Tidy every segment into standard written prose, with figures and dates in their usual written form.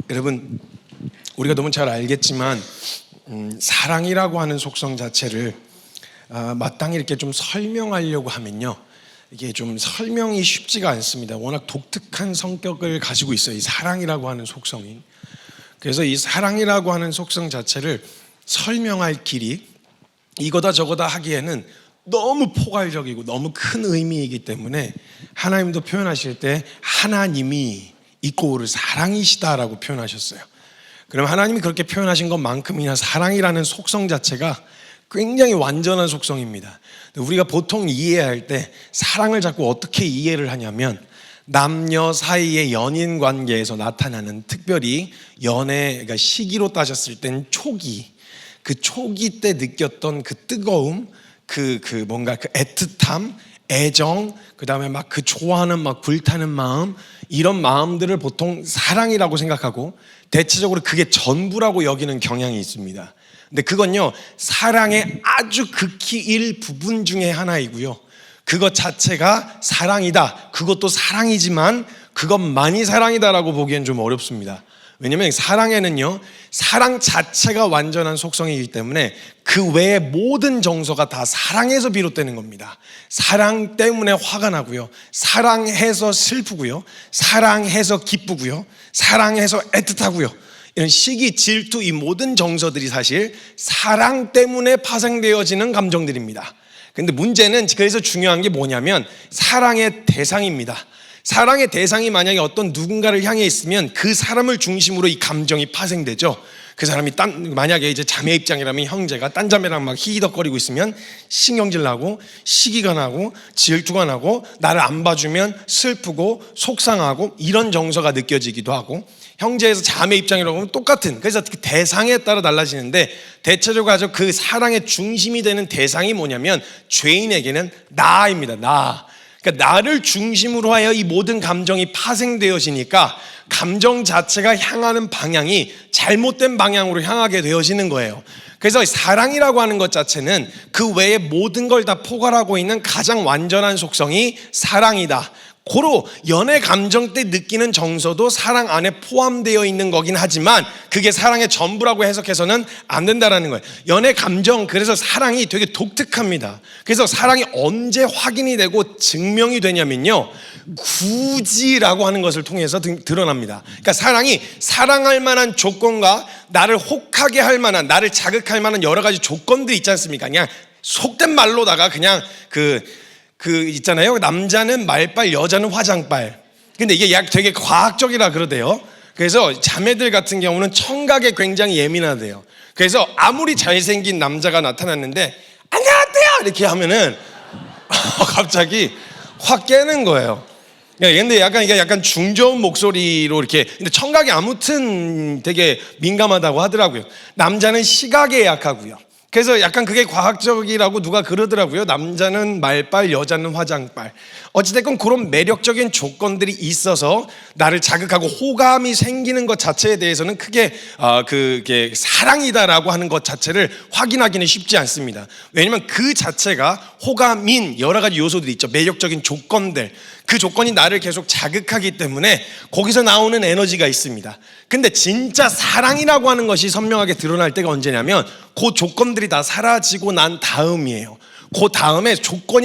여러분, 우리가 너무 잘 알겠지만 사랑이라고 하는 속성 자체를 마땅히 이렇게 좀 설명하려고 하면요, 이게 좀 설명이 쉽지가 않습니다. 워낙 독특한 성격을 가지고 있어요, 이 사랑이라고 하는 속성이. 그래서 이 사랑이라고 하는 속성 자체를 설명할 길이 이거다 저거다 하기에는 너무 포괄적이고 너무 큰 의미이기 때문에 하나님도 표현하실 때 하나님이 있고 오를 사랑이시다라고 표현하셨어요. 그럼 하나님이 그렇게 표현하신 것만큼이나 사랑이라는 속성 자체가 굉장히 완전한 속성입니다. 우리가 보통 이해할 때 사랑을 자꾸 어떻게 이해를 하냐면 남녀 사이의 연인 관계에서 나타나는, 특별히 연애, 그러니까 시기로 따졌을 땐 초기, 그 초기 때 느꼈던 그 뜨거움, 뭔가 그 애틋함, 애정, 그 다음에 막 그 좋아하는 막 불타는 마음, 이런 마음들을 보통 사랑이라고 생각하고 대체적으로 그게 전부라고 여기는 경향이 있습니다. 근데 그건요, 사랑의 아주 극히 일부분 중에 하나이고요, 그것 자체가 사랑이다, 그것도 사랑이지만 그것만이 사랑이다라고 보기엔 좀 어렵습니다. 왜냐하면 사랑에는요, 사랑 자체가 완전한 속성이기 때문에 그 외의 모든 정서가 다 사랑에서 비롯되는 겁니다. 사랑 때문에 화가 나고요, 사랑해서 슬프고요, 사랑해서 기쁘고요, 사랑해서 애틋하고요, 이런 시기, 질투, 이 모든 정서들이 사실 사랑 때문에 파생되어지는 감정들입니다. 근데 문제는, 그래서 중요한 게 뭐냐면 사랑의 대상입니다. 사랑의 대상이 만약에 어떤 누군가를 향해 있으면 그 사람을 중심으로 이 감정이 파생되죠. 그 사람이 만약에 이제 자매 입장이라면 형제가 딴 자매랑 막 히히덕거리고 있으면 신경질 나고 시기가 나고 질투가 나고 나를 안 봐주면 슬프고 속상하고 이런 정서가 느껴지기도 하고, 형제에서 자매 입장이라고 하면 똑같은, 그래서 그 대상에 따라 달라지는데 대체적으로 아주 그 사랑의 중심이 되는 대상이 뭐냐면 죄인에게는 나입니다. 나. 그러니까 나를 중심으로 하여 이 모든 감정이 파생되어지니까 감정 자체가 향하는 방향이 잘못된 방향으로 향하게 되어지는 거예요. 그래서 사랑이라고 하는 것 자체는 그 외의 모든 걸 다 포괄하고 있는 가장 완전한 속성이 사랑이다. 고로 연애 감정 때 느끼는 정서도 사랑 안에 포함되어 있는 거긴 하지만 그게 사랑의 전부라고 해석해서는 안 된다라는 거예요. 연애 감정, 그래서 사랑이 되게 독특합니다. 그래서 사랑이 언제 확인이 되고 증명이 되냐면요, 굳이라고 하는 것을 통해서 드러납니다. 그러니까 사랑이 사랑할 만한 조건과 나를 혹하게 할 만한, 나를 자극할 만한 여러 가지 조건들이 있지 않습니까? 그냥 속된 말로다가 그냥 있잖아요, 남자는 말빨, 여자는 화장빨. 근데 이게 되게 과학적이라 그러대요. 그래서 자매들 같은 경우는 청각에 굉장히 예민하대요. 그래서 아무리 잘생긴 남자가 나타났는데 안녕하세요 이렇게 하면은 갑자기 확 깨는 거예요. 근데 이게 약간 중저음 목소리로 이렇게, 근데 청각이 아무튼 되게 민감하다고 하더라고요. 남자는 시각에 약하고요. 그래서 약간 그게 과학적이라고 누가 그러더라고요. 남자는 말빨, 여자는 화장빨. 어찌됐건 그런 매력적인 조건들이 있어서 나를 자극하고 호감이 생기는 것 자체에 대해서는 크게 그게 사랑이다라고 하는 것 자체를 확인하기는 쉽지 않습니다. 왜냐면 그 자체가 호감인 여러 가지 요소들이 있죠. 매력적인 조건들, 그 조건이 나를 계속 자극하기 때문에 거기서 나오는 에너지가 있습니다. 근데 진짜 사랑이라고 하는 것이 선명하게 드러날 때가 언제냐면 그 조건들이 다 사라지고 난 다음이에요. 그 다음에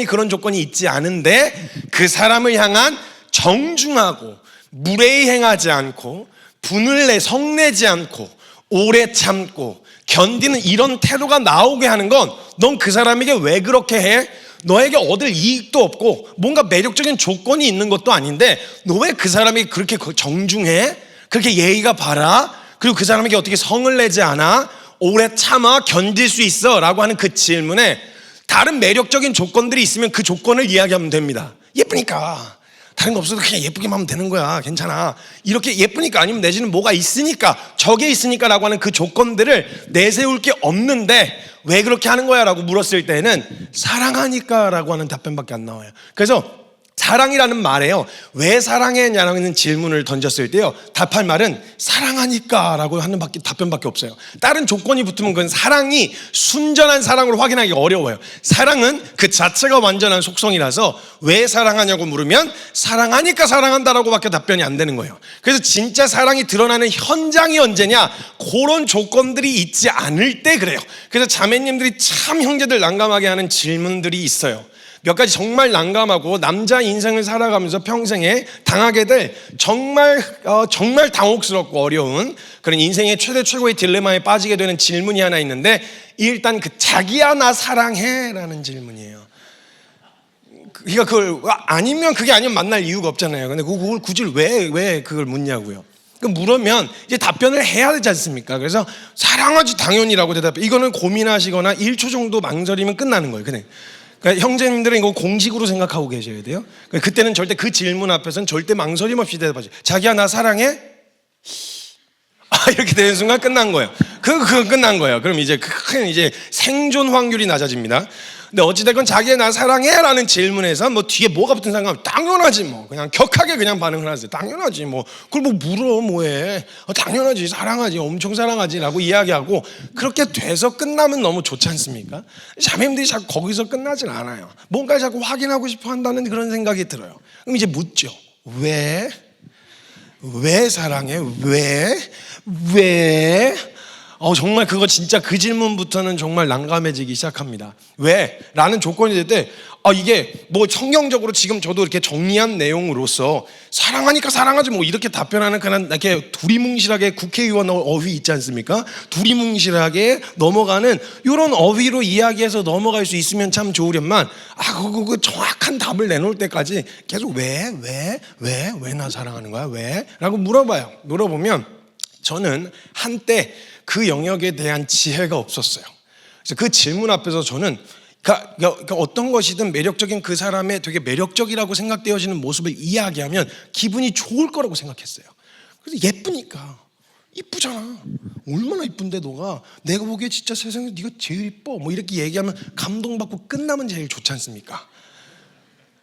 그런 조건이 있지 않은데 그 사람을 향한 정중하고 무례히 행하지 않고 성내지 않고 오래 참고 견디는 이런 태도가 나오게 하는 건, 넌 그 사람에게 왜 그렇게 해? 너에게 얻을 이익도 없고 뭔가 매력적인 조건이 있는 것도 아닌데 너 왜 그 사람이 그렇게 정중해? 그렇게 예의가 바라? 그리고 그 사람에게 어떻게 성을 내지 않아? 오래 참아? 견딜 수 있어? 라고 하는 그 질문에 다른 매력적인 조건들이 있으면 그 조건을 이야기하면 됩니다. 예쁘니까. 다른 거 없어도 그냥 예쁘게만 하면 되는 거야. 괜찮아. 이렇게 예쁘니까, 아니면 내지는 뭐가 있으니까, 저게 있으니까 라고 하는 그 조건들을 내세울 게 없는데 왜 그렇게 하는 거야? 라고 물었을 때는 사랑하니까 라고 하는 답변밖에 안 나와요. 그래서 사랑이라는 말에요, 왜 사랑했냐는 질문을 던졌을 때요, 답할 말은 사랑하니까 라고 하는 답변밖에 없어요. 다른 조건이 붙으면 그건 사랑이 순전한 사랑으로 확인하기가 어려워요. 사랑은 그 자체가 완전한 속성이라서 왜 사랑하냐고 물으면 사랑하니까 사랑한다라고 밖에 답변이 안 되는 거예요. 그래서 진짜 사랑이 드러나는 현장이 언제냐, 그런 조건들이 있지 않을 때 그래요. 그래서 자매님들이 참 형제들 난감하게 하는 질문들이 있어요. 몇 가지 정말 난감하고 남자 인생을 살아가면서 평생에 당하게 될 정말 당혹스럽고 어려운 그런 인생의 최고의 딜레마에 빠지게 되는 질문이 하나 있는데, 일단 그 자기야 나 사랑해 라는 질문이에요. 그러니까 그게 아니면 만날 이유가 없잖아요. 근데 그걸 굳이 왜 그걸 묻냐고요. 물으면 이제 답변을 해야 되지 않습니까? 그래서 사랑하지 당연히라고 대답해. 이거는 고민하시거나 1초 정도 망설이면 끝나는 거예요. 그러니까 형제님들은 이거 공식으로 생각하고 계셔야 돼요. 그때는 절대 그 질문 앞에서는 절대 망설임 없이 대답하죠. 자기야 나 사랑해? 이렇게 되는 순간 끝난 거예요. 그건 끝난 거예요. 그럼 이제 큰 생존 확률이 낮아집니다. 근데 어찌됐건 자기야 나 사랑해? 라는 질문에서 뭐 뒤에 뭐가 붙은 상관, 당연하지 뭐. 그냥 격하게 그냥 반응을 하세요. 당연하지 뭐. 그걸 뭐 물어 뭐해. 당연하지, 사랑하지, 엄청 사랑하지 라고 이야기하고 그렇게 돼서 끝나면 너무 좋지 않습니까? 자매님들이 자꾸 거기서 끝나질 않아요. 뭔가 자꾸 확인하고 싶어 한다는 그런 생각이 들어요. 그럼 이제 묻죠. 왜 사랑해? 왜? 정말 그거 진짜 그 질문부터는 정말 난감해지기 시작합니다. 왜? 라는 조건이 될 때 이게 뭐 성경적으로 지금 저도 이렇게 정리한 내용으로서 사랑하니까 사랑하지 뭐 이렇게 답변하는 그냥 이렇게 두리뭉실하게 국회의원 어휘 있지 않습니까? 두리뭉실하게 넘어가는 이런 어휘로 이야기해서 넘어갈 수 있으면 참 좋으련만 그 정확한 답을 내놓을 때까지 계속 왜 나 사랑하는 거야? 왜? 라고 물어보면 저는 한때 그 영역에 대한 지혜가 없었어요. 그래서 그 질문 앞에서 저는 그러니까 어떤 것이든 매력적인 그 사람의 되게 매력적이라고 생각되어지는 모습을 이야기하면 기분이 좋을 거라고 생각했어요. 그래서 예쁘니까, 이쁘잖아, 얼마나 이쁜데 너가, 내가 보기에 진짜 세상에서 네가 제일 이뻐 뭐 이렇게 얘기하면 감동받고 끝나면 제일 좋지 않습니까?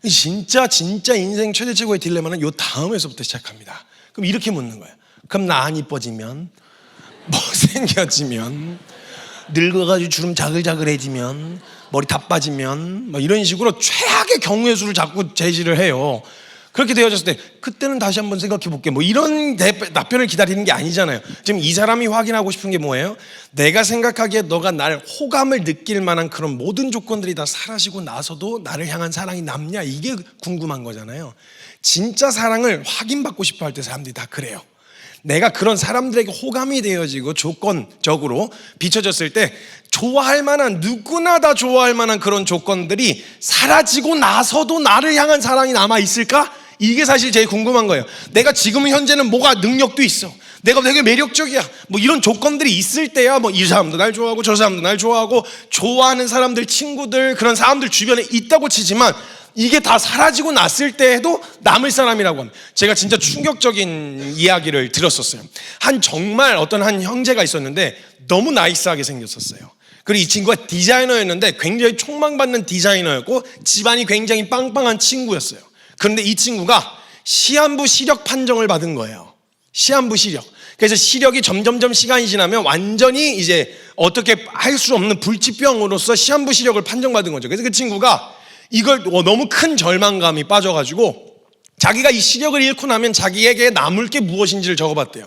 진짜 인생 최고의 딜레마는 요 다음에서부터 시작합니다. 그럼 이렇게 묻는 거예요. 그럼 나 안 이뻐지면, 못생겨지면, 늙어가지고 주름 자글자글해지면, 머리 다 빠지면, 뭐 이런 식으로 최악의 경우의 수를 자꾸 제시를 해요. 그렇게 되어졌을 때 그때는 다시 한번 생각해 볼게, 뭐 이런 답변을 기다리는 게 아니잖아요. 지금 이 사람이 확인하고 싶은 게 뭐예요? 내가 생각하기에 너가 날 호감을 느낄 만한 그런 모든 조건들이 다 사라지고 나서도 나를 향한 사랑이 남냐, 이게 궁금한 거잖아요. 진짜 사랑을 확인받고 싶어 할 때 사람들이 다 그래요. 내가 그런 사람들에게 호감이 되어지고 조건적으로 비춰졌을 때 좋아할 만한, 누구나 다 좋아할 만한 그런 조건들이 사라지고 나서도 나를 향한 사랑이 남아있을까? 이게 사실 제일 궁금한 거예요. 내가 지금 현재는 뭐가 능력도 있어, 내가 되게 매력적이야, 뭐 이런 조건들이 있을 때야 뭐 이 사람도 날 좋아하고 저 사람도 날 좋아하고 좋아하는 사람들, 친구들, 그런 사람들 주변에 있다고 치지만 이게 다 사라지고 났을 때에도 남을 사람이라고 합니다. 제가 진짜 충격적인 이야기를 들었었어요. 정말 어떤 한 형제가 있었는데 너무 나이스하게 생겼었어요. 그리고 이 친구가 디자이너였는데 굉장히 촉망받는 디자이너였고 집안이 굉장히 빵빵한 친구였어요. 그런데 이 친구가 시한부 시력 판정을 받은 거예요. 시한부 시력. 그래서 시력이 점점점 시간이 지나면 완전히 이제 어떻게 할 수 없는 불치병으로서 시한부 시력을 판정받은 거죠. 그래서 그 친구가 이걸 너무 큰 절망감이 빠져가지고 자기가 이 시력을 잃고 나면 자기에게 남을 게 무엇인지를 적어봤대요.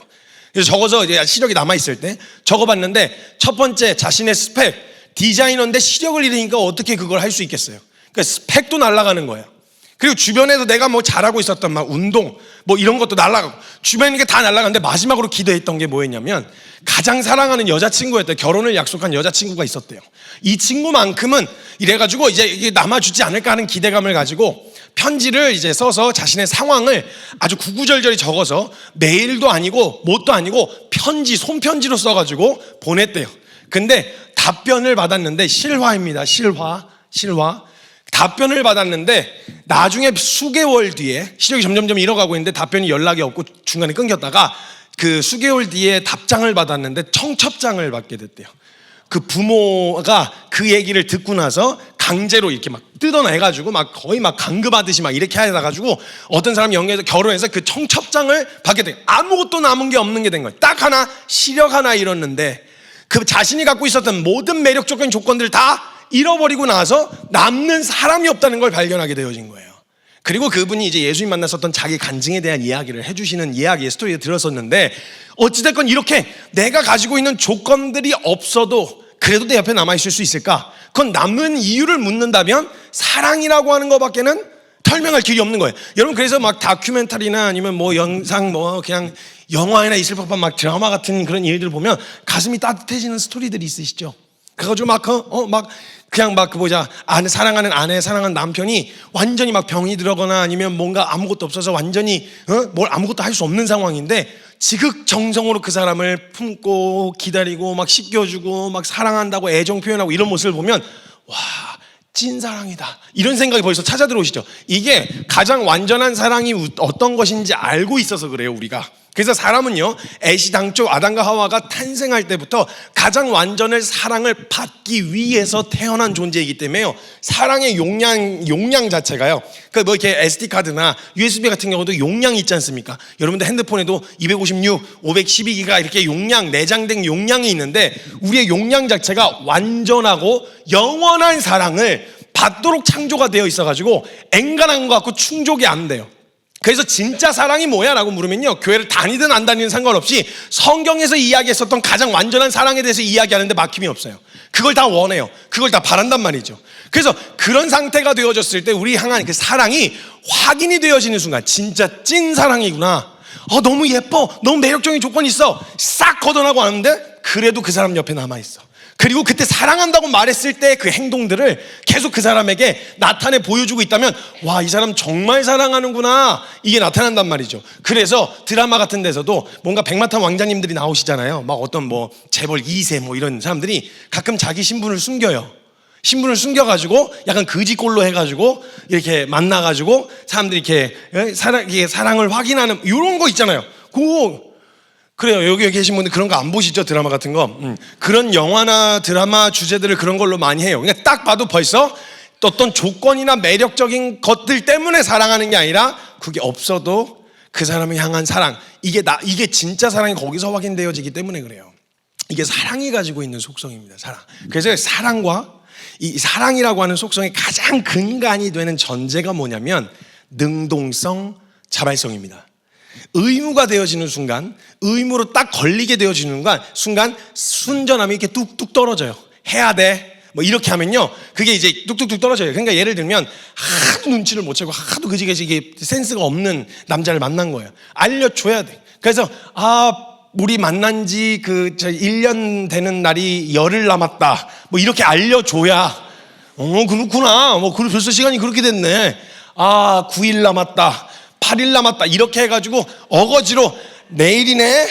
그래서 적어서 이제 시력이 남아있을 때 적어봤는데, 첫 번째 자신의 스펙, 디자이너인데 시력을 잃으니까 어떻게 그걸 할 수 있겠어요? 그러니까 스펙도 날아가는 거예요. 그리고 주변에서 내가 뭐 잘하고 있었던 막 운동 뭐 이런 것도 날아가고 주변에 게 다 날아가는데 마지막으로 기대했던 게 뭐였냐면 가장 사랑하는 여자친구였대요. 결혼을 약속한 여자친구가 있었대요. 이 친구만큼은 이래가지고 이제 이게 남아주지 않을까 하는 기대감을 가지고 편지를 이제 써서 자신의 상황을 아주 구구절절히 적어서 메일도 아니고 뭣도 아니고 손편지로 써가지고 보냈대요. 근데 답변을 받았는데 실화입니다. 실화. 답변을 받았는데 나중에 수개월 뒤에 시력이 점점점 잃어가고 있는데 답변이 연락이 없고 중간에 끊겼다가 그 수개월 뒤에 답장을 받았는데 청첩장을 받게 됐대요. 그 부모가 그 얘기를 듣고 나서 강제로 이렇게 막 뜯어내가지고 막 거의 막 강급하듯이 막 이렇게 해가지고 어떤 사람 연애해서 결혼해서 그 청첩장을 받게 돼. 아무것도 남은 게 없는 게 된 거예요. 딱 하나, 시력 하나 잃었는데 그 자신이 갖고 있었던 모든 매력적인 조건들을 다 잃어버리고 나서 남는 사람이 없다는 걸 발견하게 되어진 거예요. 그리고 그분이 이제 예수님 만났었던 자기 간증에 대한 이야기를 해주시는 이야기의 스토리를 들었었는데, 어찌됐건 이렇게 내가 가지고 있는 조건들이 없어도 그래도 내 옆에 남아있을 수 있을까? 그건 남는 이유를 묻는다면 사랑이라고 하는 것밖에는 설명할 길이 없는 거예요. 여러분, 그래서 막 다큐멘터리나 아니면 뭐 영상 뭐 그냥 영화에나 있을 법한 막 드라마 같은 그런 일들 보면 가슴이 따뜻해지는 스토리들이 있으시죠? 그래가지고 막 그냥 막 사랑하는 아내, 사랑하는 남편이 완전히 막 병이 들어거나 아니면 뭔가 아무것도 없어서 완전히 뭘 아무것도 할 수 없는 상황인데 지극정성으로 그 사람을 품고 기다리고 막 씻겨주고 막 사랑한다고 애정 표현하고 이런 모습을 보면 와, 찐사랑이다, 이런 생각이 벌써 찾아 들어오시죠. 이게 가장 완전한 사랑이 어떤 것인지 알고 있어서 그래요, 우리가. 그래서 사람은요, 애시당초 아담과 하와가 탄생할 때부터 가장 완전한 사랑을 받기 위해서 태어난 존재이기 때문에요. 사랑의 용량 자체가요, 그 뭐 이렇게 SD 카드나 USB 같은 경우도 용량이 있지 않습니까? 여러분들 핸드폰에도 256, 512기가 이렇게 내장된 용량이 있는데, 우리의 용량 자체가 완전하고 영원한 사랑을 받도록 창조가 되어 있어가지고 엔간한 것 같고 충족이 안 돼요. 그래서 진짜 사랑이 뭐야? 라고 물으면요, 교회를 다니든 안 다니든 상관없이 성경에서 이야기했었던 가장 완전한 사랑에 대해서 이야기하는데 막힘이 없어요. 그걸 다 원해요. 그걸 다 바란단 말이죠. 그래서 그런 상태가 되어졌을 때 우리 향한 그 사랑이 확인이 되어지는 순간 진짜 찐 사랑이구나, 너무 예뻐, 너무 매력적인 조건이 있어, 싹 걷어나고 하는데 그래도 그 사람 옆에 남아있어. 그리고 그때 사랑한다고 말했을 때 그 행동들을 계속 그 사람에게 나타내 보여주고 있다면, 와, 이 사람 정말 사랑하는구나, 이게 나타난단 말이죠. 그래서 드라마 같은 데서도 뭔가 백마탄 왕자님들이 나오시잖아요. 막 어떤 뭐 재벌 2세 뭐 이런 사람들이 가끔 자기 신분을 숨겨요. 신분을 숨겨가지고 약간 거지꼴로 해가지고 이렇게 만나가지고 사람들이 이렇게 사랑을 확인하는 이런 거 있잖아요. 그래요. 여기 계신 분들 그런 거 안 보시죠? 드라마 같은 거. 그런 영화나 드라마 주제들을 그런 걸로 많이 해요. 그러니까 딱 봐도 벌써 어떤 조건이나 매력적인 것들 때문에 사랑하는 게 아니라 그게 없어도 그 사람을 향한 사랑, 이게 진짜 사랑이 거기서 확인되어지기 때문에 그래요. 이게 사랑이 가지고 있는 속성입니다. 사랑. 그래서 사랑과 이 사랑이라고 하는 속성의 가장 근간이 되는 전제가 뭐냐면 능동성, 자발성입니다. 의무가 되어지는 순간, 의무로 딱 걸리게 되어지는 순간 순전함이 이렇게 뚝뚝 떨어져요. 해야 돼, 뭐 이렇게 하면요, 그게 이제 뚝뚝뚝 떨어져요. 그러니까 예를 들면 하도 눈치를 못 채고 하도 그지그지 센스가 없는 남자를 만난 거예요. 알려줘야 돼. 그래서 우리 만난 지 1년 되는 날이 열흘 남았다, 뭐 이렇게 알려줘야 그렇구나, 뭐 벌써 시간이 그렇게 됐네, 9일 남았다, 8일 남았다, 이렇게 해가지고 어거지로 내일이네,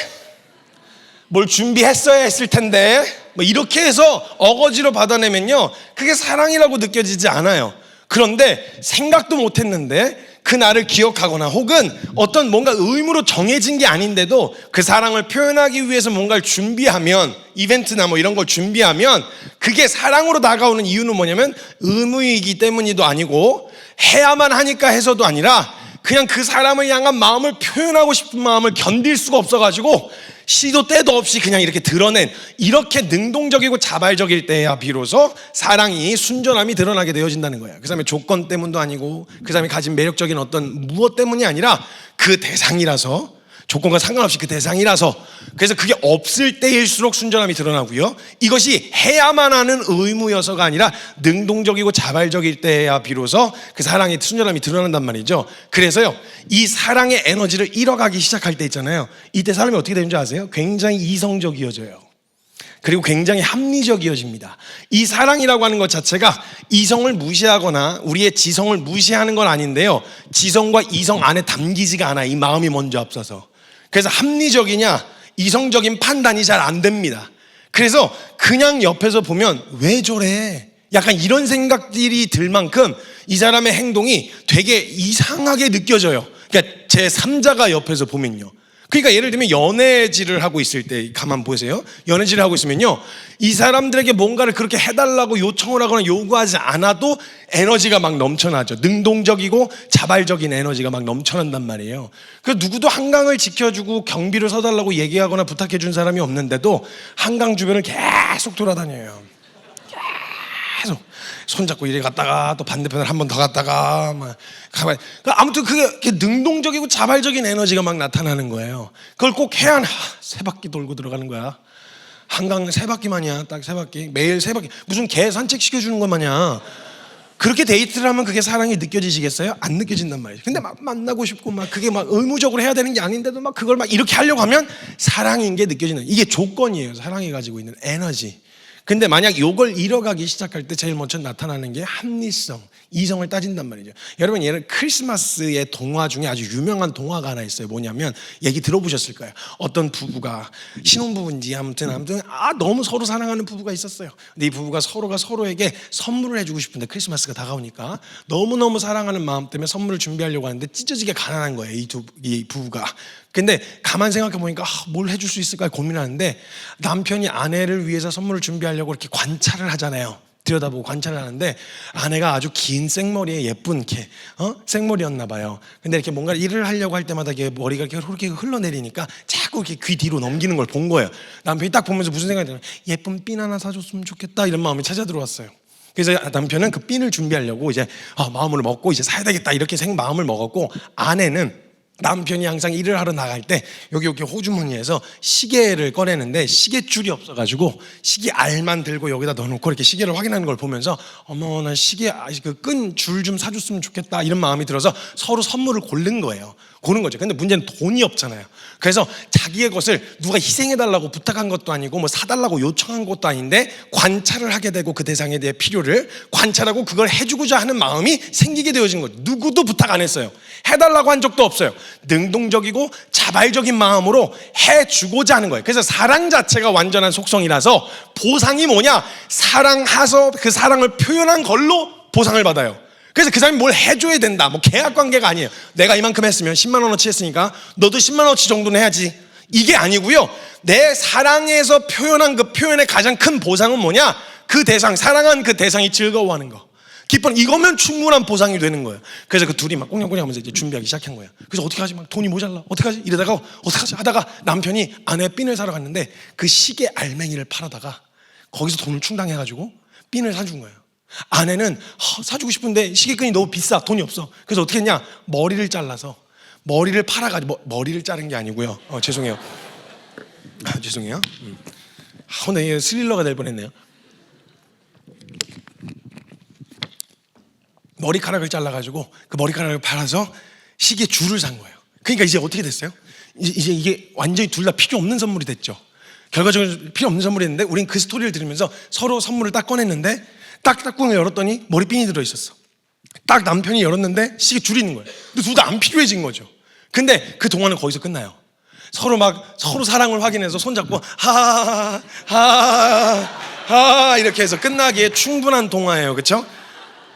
뭘 준비했어야 했을 텐데, 뭐 이렇게 해서 어거지로 받아내면요, 그게 사랑이라고 느껴지지 않아요. 그런데 생각도 못했는데 그 날을 기억하거나 혹은 어떤 뭔가 의무로 정해진 게 아닌데도 그 사랑을 표현하기 위해서 뭔가를 준비하면, 이벤트나 뭐 이런 걸 준비하면 그게 사랑으로 다가오는 이유는 뭐냐면 의무이기 때문이도 아니고 해야만 하니까 해서도 아니라 그냥 그 사람을 향한 마음을 표현하고 싶은 마음을 견딜 수가 없어가지고 시도 때도 없이 그냥 이렇게 드러낸, 이렇게 능동적이고 자발적일 때야 비로소 사랑이, 순전함이 드러나게 되어진다는 거예요. 그 사람의 조건 때문도 아니고 그 사람이 가진 매력적인 어떤 무엇 때문이 아니라 그 대상이라서, 조건과 상관없이 그 대상이라서, 그래서 그게 없을 때일수록 순전함이 드러나고요, 이것이 해야만 하는 의무여서가 아니라 능동적이고 자발적일 때야 비로소 그 사랑의 순전함이 드러난단 말이죠. 그래서요, 이 사랑의 에너지를 잃어가기 시작할 때 있잖아요, 이때 사람이 어떻게 되는 줄 아세요? 굉장히 이성적이어져요. 그리고 굉장히 합리적이어집니다. 이 사랑이라고 하는 것 자체가 이성을 무시하거나 우리의 지성을 무시하는 건 아닌데요, 지성과 이성 안에 담기지가 않아요. 이 마음이 먼저 앞서서. 그래서 합리적이냐 이성적인 판단이 잘 안 됩니다. 그래서 그냥 옆에서 보면 왜 저래? 약간 이런 생각들이 들 만큼 이 사람의 행동이 되게 이상하게 느껴져요. 그러니까 제3자가 옆에서 보면요. 그러니까 예를 들면 연애질을 하고 있을 때 가만 보세요. 연애질을 하고 있으면요, 이 사람들에게 뭔가를 그렇게 해달라고 요청을 하거나 요구하지 않아도 에너지가 막 넘쳐나죠. 능동적이고 자발적인 에너지가 막 넘쳐난단 말이에요. 그래서 누구도 한강을 지켜주고 경비를 서달라고 얘기하거나 부탁해준 사람이 없는데도 한강 주변을 계속 돌아다녀요. 계속 손잡고 이리 갔다가 또 반대편을 한 번 더 갔다가 막 가만히. 아무튼 그게 능동적이고 자발적인 에너지가 막 나타나는 거예요. 그걸 꼭 해야 세 바퀴 돌고 들어가는 거야. 한강 세 바퀴만이야. 딱 세 바퀴. 매일 세 바퀴. 무슨 개 산책 시켜주는 것 마냥. 그렇게 데이트를 하면 그게 사랑이 느껴지시겠어요? 안 느껴진단 말이죠. 근데 막 만나고 싶고 막 그게 막 의무적으로 해야 되는 게 아닌데도 막 그걸 막 이렇게 하려고 하면 사랑인 게 느껴지는, 이게 조건이에요. 사랑이 가지고 있는 에너지. 근데 만약 이걸 잃어가기 시작할 때 제일 먼저 나타나는 게 합리성, 이성을 따진단 말이죠. 여러분, 얘는 크리스마스의 동화 중에 아주 유명한 동화가 하나 있어요. 뭐냐면, 얘기 들어보셨을 거예요. 어떤 부부가, 신혼부부인지 아무튼 너무 서로 사랑하는 부부가 있었어요. 근데 이 부부가 서로가 서로에게 선물을 해주고 싶은데, 크리스마스가 다가오니까 너무너무 사랑하는 마음 때문에 선물을 준비하려고 하는데 찢어지게 가난한 거예요, 이 부부가. 근데 가만 생각해 보니까 뭘 해줄 수 있을까 고민하는데, 남편이 아내를 위해서 선물을 준비하려고 이렇게 관찰을 하잖아요. 들여다보고 관찰을 하는데, 아내가 아주 긴 생머리에 예쁜 생머리였나 봐요. 근데 이렇게 뭔가 일을 하려고 할 때마다 이렇게 머리가 이렇게 흘러내리니까 자꾸 이렇게 귀 뒤로 넘기는 걸 본 거예요. 남편이 딱 보면서 무슨 생각이 드냐면, 예쁜 핀 하나 사줬으면 좋겠다, 이런 마음이 찾아 들어왔어요. 그래서 남편은 그 핀을 준비하려고 이제 마음을 먹고 이제 사야 되겠다, 이렇게 마음을 먹었고, 아내는 남편이 항상 일을 하러 나갈 때 여기 호주머니에서 시계를 꺼내는데 시계줄이 없어가지고 시계 알만 들고 여기다 넣어놓고 이렇게 시계를 확인하는 걸 보면서, 어머, 나 시계 그 끈 줄 좀 사줬으면 좋겠다, 이런 마음이 들어서 서로 선물을 고른 거예요. 고른 거죠. 근데 문제는 돈이 없잖아요. 그래서 자기의 것을 누가 희생해달라고 부탁한 것도 아니고 뭐 사달라고 요청한 것도 아닌데 관찰을 하게 되고, 그 대상에 대해 필요를 관찰하고 그걸 해주고자 하는 마음이 생기게 되어진 거죠. 누구도 부탁 안 했어요. 해달라고 한 적도 없어요. 능동적이고 자발적인 마음으로 해주고자 하는 거예요. 그래서 사랑 자체가 완전한 속성이라서 보상이 뭐냐? 사랑해서 그 사랑을 표현한 걸로 보상을 받아요. 그래서 그 사람이 뭘 해줘야 된다, 뭐 계약 관계가 아니에요. 내가 이만큼 했으면 10만 원어치 했으니까 너도 10만 원어치 정도는 해야지, 이게 아니고요. 내 사랑에서 표현한 그 표현의 가장 큰 보상은 뭐냐? 그 대상, 사랑한 그 대상이 즐거워하는 거, 기뻐, 이거면 충분한 보상이 되는 거예요. 그래서 그 둘이 막 꽁냥꽁냥 하면서 이제 준비하기 시작한 거예요. 그래서 어떻게 하지? 막 돈이 모자라, 어떻게 하지? 이러다가 어떻게 하지? 하다가 남편이 아내 핀을 사러 갔는데 그 시계 알맹이를 팔아다가 거기서 돈을 충당해가지고 핀을 사준 거예요. 아내는 사주고 싶은데 시계끈이 너무 비싸, 돈이 없어. 그래서 어떻게 했냐? 머리를 잘라서, 머리를 팔아가지고, 머리를 자른 게 아니고요. 죄송해요. 죄송해요. 오늘 스릴러가 될 뻔했네요. 머리카락을 잘라가지고 그 머리카락을 팔아서 시계 줄을 산 거예요. 그러니까 이제 어떻게 됐어요? 이제 이게 완전히 둘 다 필요 없는 선물이 됐죠. 결과적으로 필요 없는 선물이 됐는데, 우린 그 스토리를 들으면서 서로 선물을 딱 꺼냈는데, 딱 뚜껑을 열었더니 머리핀이 들어있었어. 딱 남편이 열었는데 시계 줄이 있는 거예요. 근데 둘 다 안 필요해진 거죠. 근데 그 동화는 거기서 끝나요. 서로 사랑을 확인해서 손잡고 하하하하 이렇게 해서 끝나기에 충분한 동화예요. 그렇죠?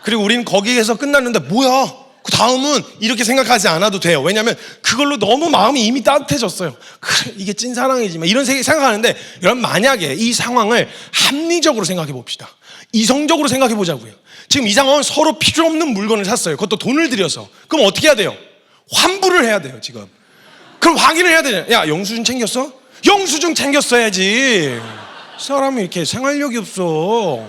그리고 우리는 거기에서 끝났는데, 뭐야, 그 다음은 이렇게 생각하지 않아도 돼요. 왜냐하면 그걸로 너무 마음이 이미 따뜻해졌어요. 그래, 이게 찐사랑이지만, 이런 생각하는데, 여러분, 만약에 이 상황을 합리적으로 생각해 봅시다. 이성적으로 생각해 보자고요. 지금 이 상황은 서로 필요 없는 물건을 샀어요. 그것도 돈을 들여서. 그럼 어떻게 해야 돼요? 환불을 해야 돼요, 지금. 그럼 확인을 해야 되잖아요. 야, 영수증 챙겼어? 영수증 챙겼어야지. 사람이 이렇게 생활력이 없어.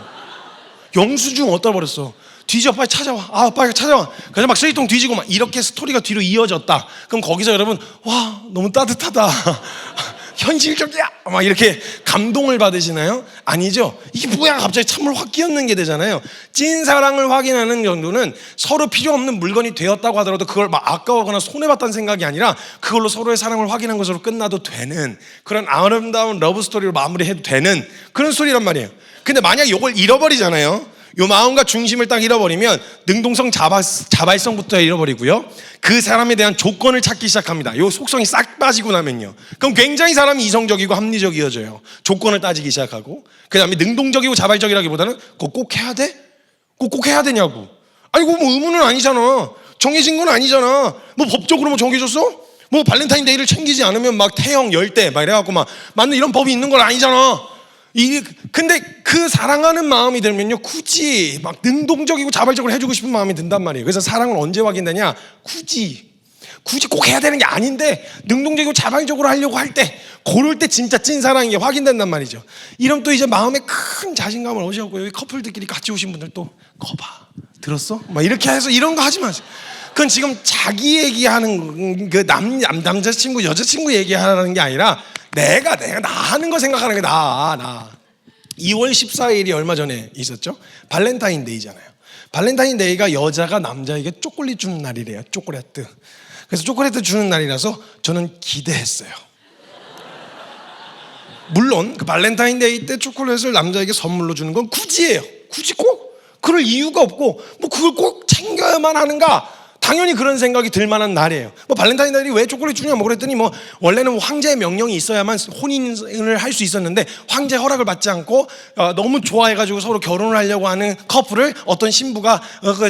영수증 어디다 버렸어? 뒤져, 빨리 찾아와. 빨리 찾아와. 그래서 막 쓰레기통 뒤지고 막 이렇게 스토리가 뒤로 이어졌다. 그럼 거기서 여러분, 와, 너무 따뜻하다. 현실적이야, 막 이렇게 감동을 받으시나요? 아니죠. 이게 뭐야, 갑자기 찬물 확 끼얹는 게 되잖아요. 찐 사랑을 확인하는 정도는 서로 필요 없는 물건이 되었다고 하더라도 그걸 막 아까워하거나 손해봤다는 생각이 아니라 그걸로 서로의 사랑을 확인한 것으로 끝나도 되는 그런 아름다운 러브 스토리로 마무리해도 되는 그런 스토리란 말이에요. 근데 만약 이걸 잃어버리잖아요. 요 마음과 중심을 딱 잃어버리면 능동성, 자발성부터 잃어버리고요. 그 사람에 대한 조건을 찾기 시작합니다. 요 속성이 싹 빠지고 나면요. 그럼 굉장히 사람이 이성적이고 합리적이어져요. 조건을 따지기 시작하고. 그 다음에 능동적이고 자발적이라기보다는 그거 꼭 해야 돼? 꼭 해야 되냐고. 아니, 그거 뭐 의무는 아니잖아. 정해진 건 아니잖아. 뭐 법적으로 뭐 정해졌어? 뭐 발렌타인데이를 챙기지 않으면 막 태형 열대 막 이래갖고 막 맞는 이런 법이 있는 건 아니잖아. 근데 그 사랑하는 마음이 들면요, 굳이 막 능동적이고 자발적으로 해주고 싶은 마음이 든단 말이에요. 그래서 사랑은 언제 확인되냐? 굳이 꼭 해야 되는 게 아닌데 능동적이고 자발적으로 하려고 할 때, 그럴 때 진짜 찐 사랑인 게 확인된단 말이죠. 이러면 또 이제 마음에 큰 자신감을 얻으셨고, 여기 커플들끼리 같이 오신 분들 또 거봐, 들었어? 막 이렇게 해서 이런 거 하지 마세요. 그건 지금 자기 얘기하는 그 남자친구 여자친구 얘기하는 게 아니라 내가 나 하는 거 생각하는 게 나. 2월 14일이 얼마 전에 있었죠? 발렌타인데이잖아요. 발렌타인데이가 여자가 남자에게 초콜릿 주는 날이래요. 초콜릿. 그래서 초콜릿 주는 날이라서 저는 기대했어요. 물론 그 발렌타인데이 때 초콜릿을 남자에게 선물로 주는 건 굳이 꼭 그럴 이유가 없고, 뭐 그걸 꼭 챙겨야만 하는가? 당연히 그런 생각이 들 만한 날이에요. 뭐 발렌타인데이 왜 초콜릿 주냐 뭐 그랬더니, 뭐 원래는 황제의 명령이 있어야만 혼인을 할 수 있었는데 황제 허락을 받지 않고 너무 좋아해가지고 서로 결혼을 하려고 하는 커플을 어떤 신부가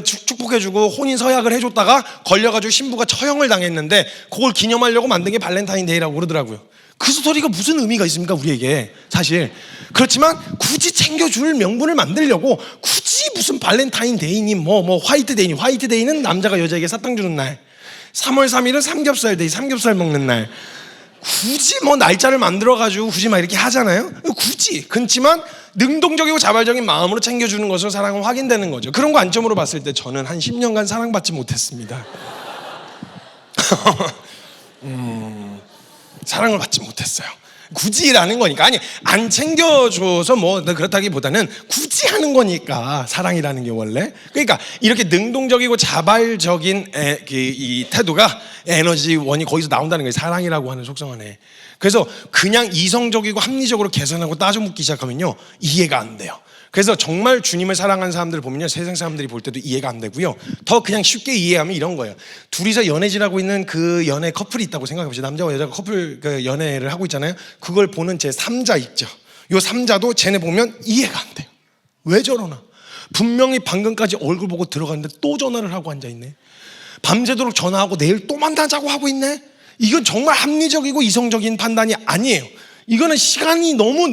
축복해주고 혼인 서약을 해줬다가 걸려가지고 신부가 처형을 당했는데, 그걸 기념하려고 만든 게 발렌타인데이라고 그러더라고요. 그 스토리가 무슨 의미가 있습니까, 우리에게? 사실 그렇지만 굳이 챙겨줄 명분을 만들려고 굳이 무슨 발렌타인데이니 뭐 화이트데이니, 화이트데이는 남자가 여자에게 사탕 주는 날, 3월 3일은 삼겹살데이, 삼겹살 먹는 날, 굳이 뭐 날짜를 만들어가지고 굳이 막 이렇게 하잖아요. 굳이. 그렇지만 능동적이고 자발적인 마음으로 챙겨주는 것으로 사랑은 확인되는 거죠. 그런 관점으로 봤을 때 저는 한 10년간 사랑받지 못했습니다. 사랑을 받지 못했어요. 굳이라는 거니까. 아니, 안 챙겨줘서 뭐 그렇다기보다는 굳이 하는 거니까, 사랑이라는 게 원래. 그러니까 이렇게 능동적이고 자발적인 이 태도가 에너지원이 거기서 나온다는 거예요. 사랑이라고 하는 속성 안에. 그래서 그냥 이성적이고 합리적으로 계산하고 따져 묻기 시작하면요, 이해가 안 돼요. 그래서 정말 주님을 사랑하는 사람들을 보면요, 세상 사람들이 볼 때도 이해가 안 되고요. 더 그냥 쉽게 이해하면 이런 거예요. 둘이서 연애질하고 있는 그 연애 커플이 있다고 생각해보세요. 남자와 여자가 커플 연애를 하고 있잖아요. 그걸 보는 제 3자 있죠. 요 3자도 쟤네 보면 이해가 안 돼요. 왜 저러나? 분명히 방금까지 얼굴 보고 들어갔는데 또 전화를 하고 앉아있네. 밤새도록 전화하고 내일 또 만나자고 하고 있네. 이건 정말 합리적이고 이성적인 판단이 아니에요. 이거는 시간이 너무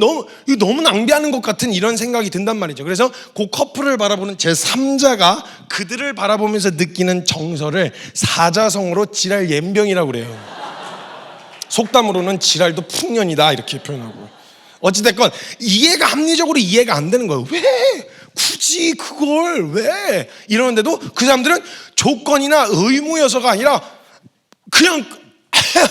낭비하는 것 같은 이런 생각이 든단 말이죠. 그래서 그 커플을 바라보는 제3자가 그들을 바라보면서 느끼는 정서를 사자성어로 지랄 옌병이라고 그래요. 속담으로는 지랄도 풍년이다 이렇게 표현하고. 어찌됐건 합리적으로 이해가 안 되는 거예요. 왜? 굳이 그걸 왜? 이러는데도 그 사람들은 조건이나 의무여서가 아니라 그냥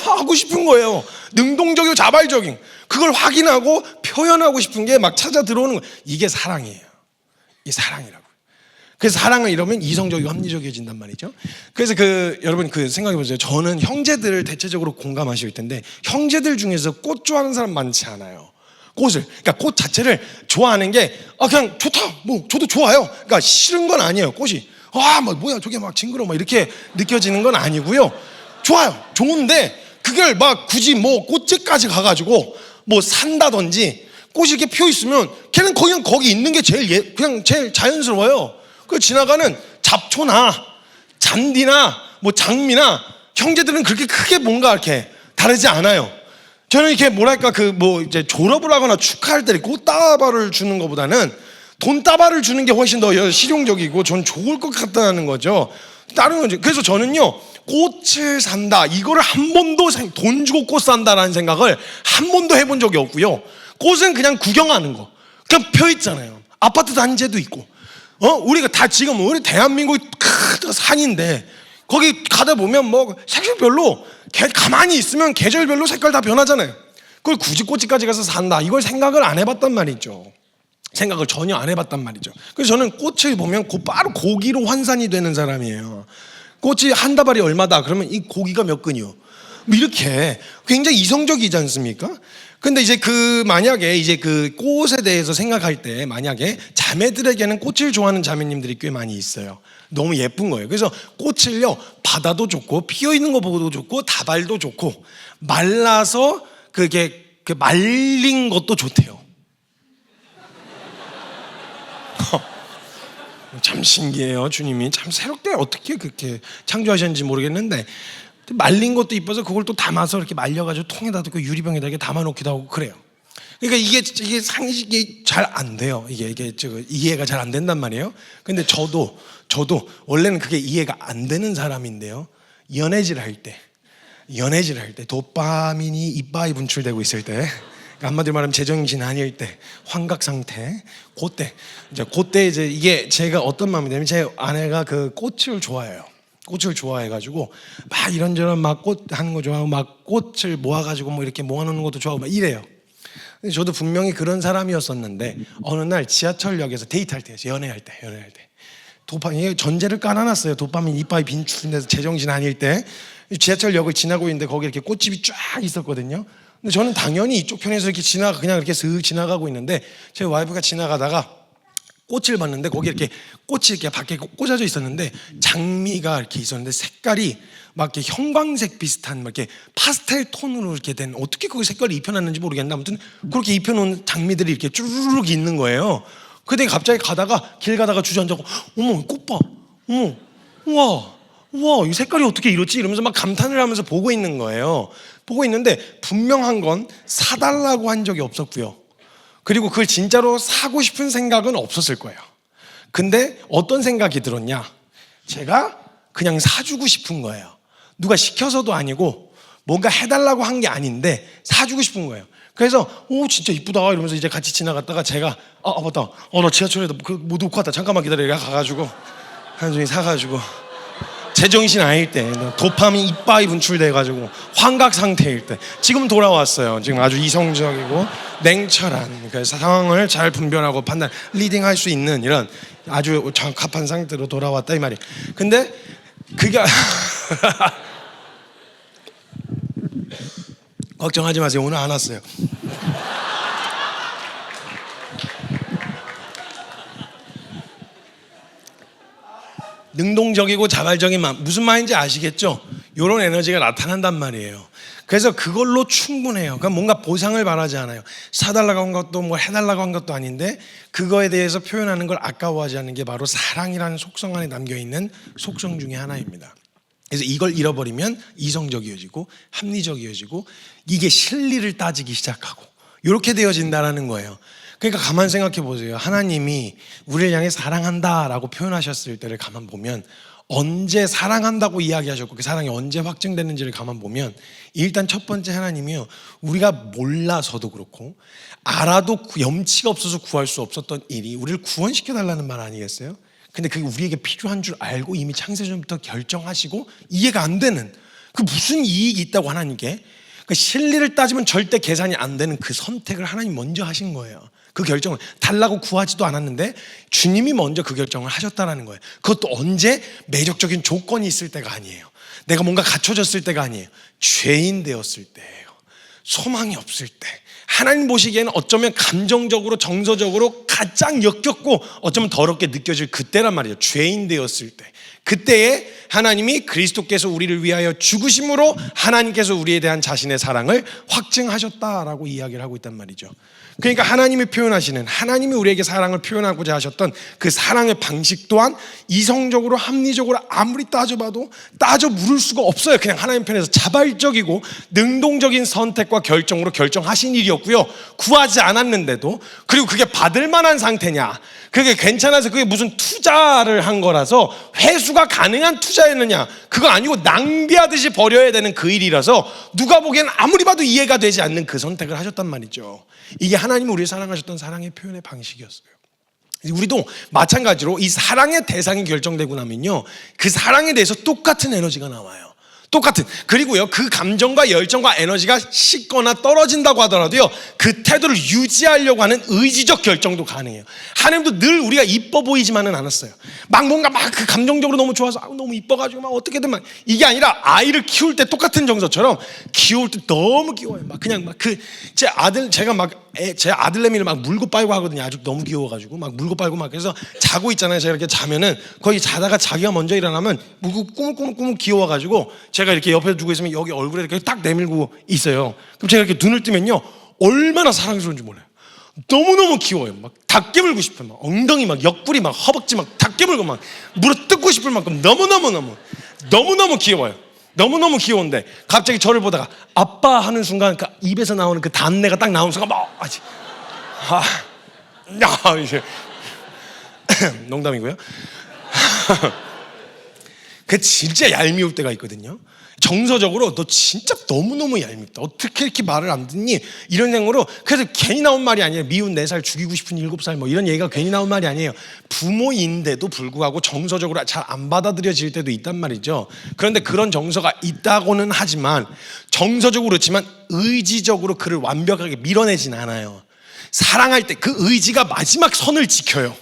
하고 싶은 거예요. 능동적이고 자발적인, 그걸 확인하고 표현하고 싶은 게 막 찾아 들어오는 거예요. 이게 사랑이에요. 이게 사랑이라고. 그래서 사랑을 이러면 이성적이고 합리적이어진단 말이죠. 그래서 여러분 생각해 보세요. 저는 형제들을 대체적으로 공감하실 텐데, 형제들 중에서 꽃 좋아하는 사람 많지 않아요. 그러니까 꽃 자체를 좋아하는 게 그냥 좋다, 뭐 저도 좋아요. 그러니까 싫은 건 아니에요. 꽃이 뭐야 저게 막 징그러워 막 이렇게 느껴지는 건 아니고요. 좋아요. 좋은데 그걸 막 굳이 뭐 꽃집까지 가가지고 뭐 산다든지, 꽃이 이렇게 피어 있으면 걔는 그냥 거기 있는 게 그냥 제일 자연스러워요. 그 지나가는 잡초나 잔디나 뭐 장미나 형제들은 그렇게 크게 뭔가 이렇게 다르지 않아요. 저는 이렇게 뭐랄까 이제 졸업을 하거나 축하할 때 꽃다발을 주는 것보다는 돈다발을 주는 게 훨씬 더 실용적이고 전 좋을 것 같다는 거죠. 다른 거죠. 그래서 저는요, 꽃을 산다, 이거를 한 번도 돈 주고 꽃 산다라는 생각을 한 번도 해본 적이 없고요. 꽃은 그냥 구경하는 거, 그냥 펴 있잖아요. 아파트 단지에도 있고, 우리가 다 지금 우리 대한민국이 큰 산인데 거기 가다 보면 뭐 색깔별로 가만히 있으면 계절별로 색깔 다 변하잖아요. 그걸 굳이 꽃집까지 가서 산다, 이걸 생각을 안 해봤단 말이죠. 생각을 전혀 안 해봤단 말이죠. 그래서 저는 꽃을 보면 바로 고기로 환산이 되는 사람이에요. 꽃이 한 다발이 얼마다 그러면 이 고기가 몇 근이요, 뭐 이렇게 굉장히 이성적이지 않습니까? 근데 이제 만약에 이제 꽃에 대해서 생각할 때, 만약에 자매들에게는 꽃을 좋아하는 자매님들이 꽤 많이 있어요. 너무 예쁜 거예요. 그래서 꽃을요, 받아도 좋고 피어 있는 거 보고도 좋고 다발도 좋고 말라서 그게 말린 것도 좋대요. 참 신기해요. 주님이 참 새롭게 어떻게 그렇게 창조하셨는지 모르겠는데, 말린 것도 이뻐서 그걸 또 담아서 이렇게 말려가지고 통에다 넣고 유리병에다 이렇게 담아놓기도 하고 그래요. 그러니까 이게 상식이 잘 안 돼요. 이게 이해가 잘 안 된단 말이에요. 근데 저도 원래는 그게 이해가 안 되는 사람인데요. 연애질 할 때 도파민이 이빠이 분출되고 있을 때, 그러니까 한마디로 말하면 제정신 아닐 때, 환각 상태, 그때 이제 이게 제가 어떤 마음이냐면, 제 아내가 그 꽃을 좋아해요. 꽃을 좋아해가지고 막 이런저런 막 꽃 하는 거 좋아하고 막 꽃을 모아가지고 뭐 이렇게 모아놓는 것도 좋아하고 막 이래요. 근데 저도 분명히 그런 사람이었었는데 어느 날 지하철역에서 데이트할 때, 연애할 때 도파민 전제를 깔아놨어요. 도파민 이빨이 빈출돼서 제정신 아닐 때 지하철역을 지나고 있는데 거기 이렇게 꽃집이 쫙 있었거든요. 근데 저는 당연히 이쪽 편에서 이렇게 그냥 이렇게 슥 지나가고 있는데 제 와이프가 지나가다가 꽃을 봤는데 거기 이렇게 꽃이 이렇게 밖에 꽂아져 있었는데 장미가 이렇게 있었는데 색깔이 막 이렇게 형광색 비슷한 막 이렇게 파스텔 톤으로 이렇게 된, 어떻게 거기 색깔을 입혀놨는지 모르겠는데 아무튼 그렇게 입혀놓은 장미들이 이렇게 쭈르륵 있는 거예요. 근데 갑자기 길 가다가 주저앉아고, 어머 꽃 봐, 어머, 우와 이 색깔이 어떻게 이렇지? 이러면서 막 감탄을 하면서 보고 있는 거예요. 보고 있는데 분명한 건 사달라고 한 적이 없었고요. 그리고 그걸 진짜로 사고 싶은 생각은 없었을 거예요. 근데 어떤 생각이 들었냐? 제가 그냥 사주고 싶은 거예요. 누가 시켜서도 아니고 뭔가 해달라고 한 게 아닌데 사주고 싶은 거예요. 그래서 진짜 이쁘다 이러면서 이제 같이 지나갔다가 제가 맞다, 나 지하철에다 뭐 놓고 왔다, 잠깐만 기다려 가가지고 한 종이 사가지고, 제정신 아닐 때, 도파민 이빠이 분출돼가지고 환각 상태일 때, 지금 돌아왔어요. 지금 아주 이성적이고 냉철한 그 상황을 잘 분별하고 리딩할 수 있는 이런 아주 적합한 상태로 돌아왔다 이 말이에요. 근데 그게 걱정하지 마세요. 오늘 안 왔어요. 능동적이고 자발적인 마음, 무슨 말인지 아시겠죠? 이런 에너지가 나타난단 말이에요. 그래서 그걸로 충분해요. 그러니까 뭔가 보상을 바라지 않아요. 사달라고 한 것도 뭐 해달라고 한 것도 아닌데 그거에 대해서 표현하는 걸 아까워하지 않는 게 바로 사랑이라는 속성 안에 담겨있는 속성 중에 하나입니다. 그래서 이걸 잃어버리면 이성적이어지고 합리적이어지고 이게 실리를 따지기 시작하고 이렇게 되어진다는 거예요. 그러니까 가만 생각해 보세요. 하나님이 우리를 향해 사랑한다라고 표현하셨을 때를 가만 보면, 언제 사랑한다고 이야기하셨고 그 사랑이 언제 확증됐는지를 가만 보면, 일단 첫 번째 하나님이요, 우리가 몰라서도 그렇고 알아도 염치가 없어서 구할 수 없었던 일이 우리를 구원시켜 달라는 말 아니겠어요? 근데 그게 우리에게 필요한 줄 알고 이미 창세전부터 결정하시고 이해가 안 되는, 그 무슨 이익이 있다고 하나님께, 그 실리를 따지면 절대 계산이 안 되는 그 선택을 하나님 먼저 하신 거예요. 그 결정을 달라고 구하지도 않았는데 주님이 먼저 그 결정을 하셨다는 거예요. 그것도 언제? 매력적인 조건이 있을 때가 아니에요. 내가 뭔가 갖춰졌을 때가 아니에요. 죄인 되었을 때예요. 소망이 없을 때. 하나님 보시기에는 어쩌면 감정적으로 정서적으로 가장 역겹고 어쩌면 더럽게 느껴질 그때란 말이에요. 죄인 되었을 때. 그때에 하나님이 그리스도께서 우리를 위하여 죽으심으로 하나님께서 우리에 대한 자신의 사랑을 확증하셨다라고 이야기를 하고 있단 말이죠. 그러니까 하나님이 표현하시는, 하나님이 우리에게 사랑을 표현하고자 하셨던 그 사랑의 방식 또한 이성적으로 합리적으로 아무리 따져봐도 따져 물을 수가 없어요. 그냥 하나님 편에서 자발적이고 능동적인 선택과 결정으로 결정하신 일이었고요. 구하지 않았는데도, 그리고 그게 받을 만한 상태냐, 그게 괜찮아서 그게 무슨 투자를 한 거라서 회수가 가능한 투자였느냐, 그거 아니고 낭비하듯이 버려야 되는 그 일이라서 누가 보기엔 아무리 봐도 이해가 되지 않는 그 선택을 하셨단 말이죠. 이게 하나님이 우리를 사랑하셨던 사랑의 표현의 방식이었어요. 우리도 마찬가지로 이 사랑의 대상이 결정되고 나면요, 그 사랑에 대해서 똑같은 에너지가 나와요. 똑같은. 그리고요, 그 감정과 열정과 에너지가 식거나 떨어진다고 하더라도요, 그 태도를 유지하려고 하는 의지적 결정도 가능해요. 하나님도 늘 우리가 이뻐 보이지만은 않았어요. 막 뭔가 막 그 감정적으로 너무 좋아서 너무 이뻐가지고 막 어떻게든 막, 이게 아니라 아이를 키울 때 똑같은 정서처럼 키울 때 너무 귀여워요. 막 그냥 막 제 아들내미를 막 물고 빨고 하거든요. 아주 너무 귀여워가지고 막 물고 빨고 막. 그래서 자고 있잖아요. 제가 이렇게 자면은 거의 자다가 자기가 먼저 일어나면 꾸물꾸물 귀여워가지고 제가 이렇게 옆에 두고 있으면 여기 얼굴에 이렇게 딱 내밀고 있어요. 그럼 제가 이렇게 눈을 뜨면요, 얼마나 사랑스러운지 몰라요. 너무너무 귀여워요. 막 다 깨물고 싶어요. 막 엉덩이 막 옆구리 막 허벅지 막 다 깨물고 막 물어 뜯고 싶을 만큼 너무너무 귀여워요. 너무너무 귀여운데 갑자기 저를 보다가 아빠 하는 순간 그 입에서 나오는 그 단내가 딱 나오는 순간 막 이제 농담이고요. 그 진짜 얄미울 때가 있거든요. 정서적으로 너 진짜 너무너무 얄밉다. 어떻게 이렇게 말을 안 듣니? 이런 생각으로. 그래서 괜히 나온 말이 아니에요. 미운 4살 죽이고 싶은 7살 뭐 이런 얘기가 괜히 나온 말이 아니에요. 부모인데도 불구하고 정서적으로 잘 안 받아들여질 때도 있단 말이죠. 그런데 그런 정서가 있다고는 하지만 정서적으로 그렇지만 의지적으로 그를 완벽하게 밀어내진 않아요. 사랑할 때 그 의지가 마지막 선을 지켜요.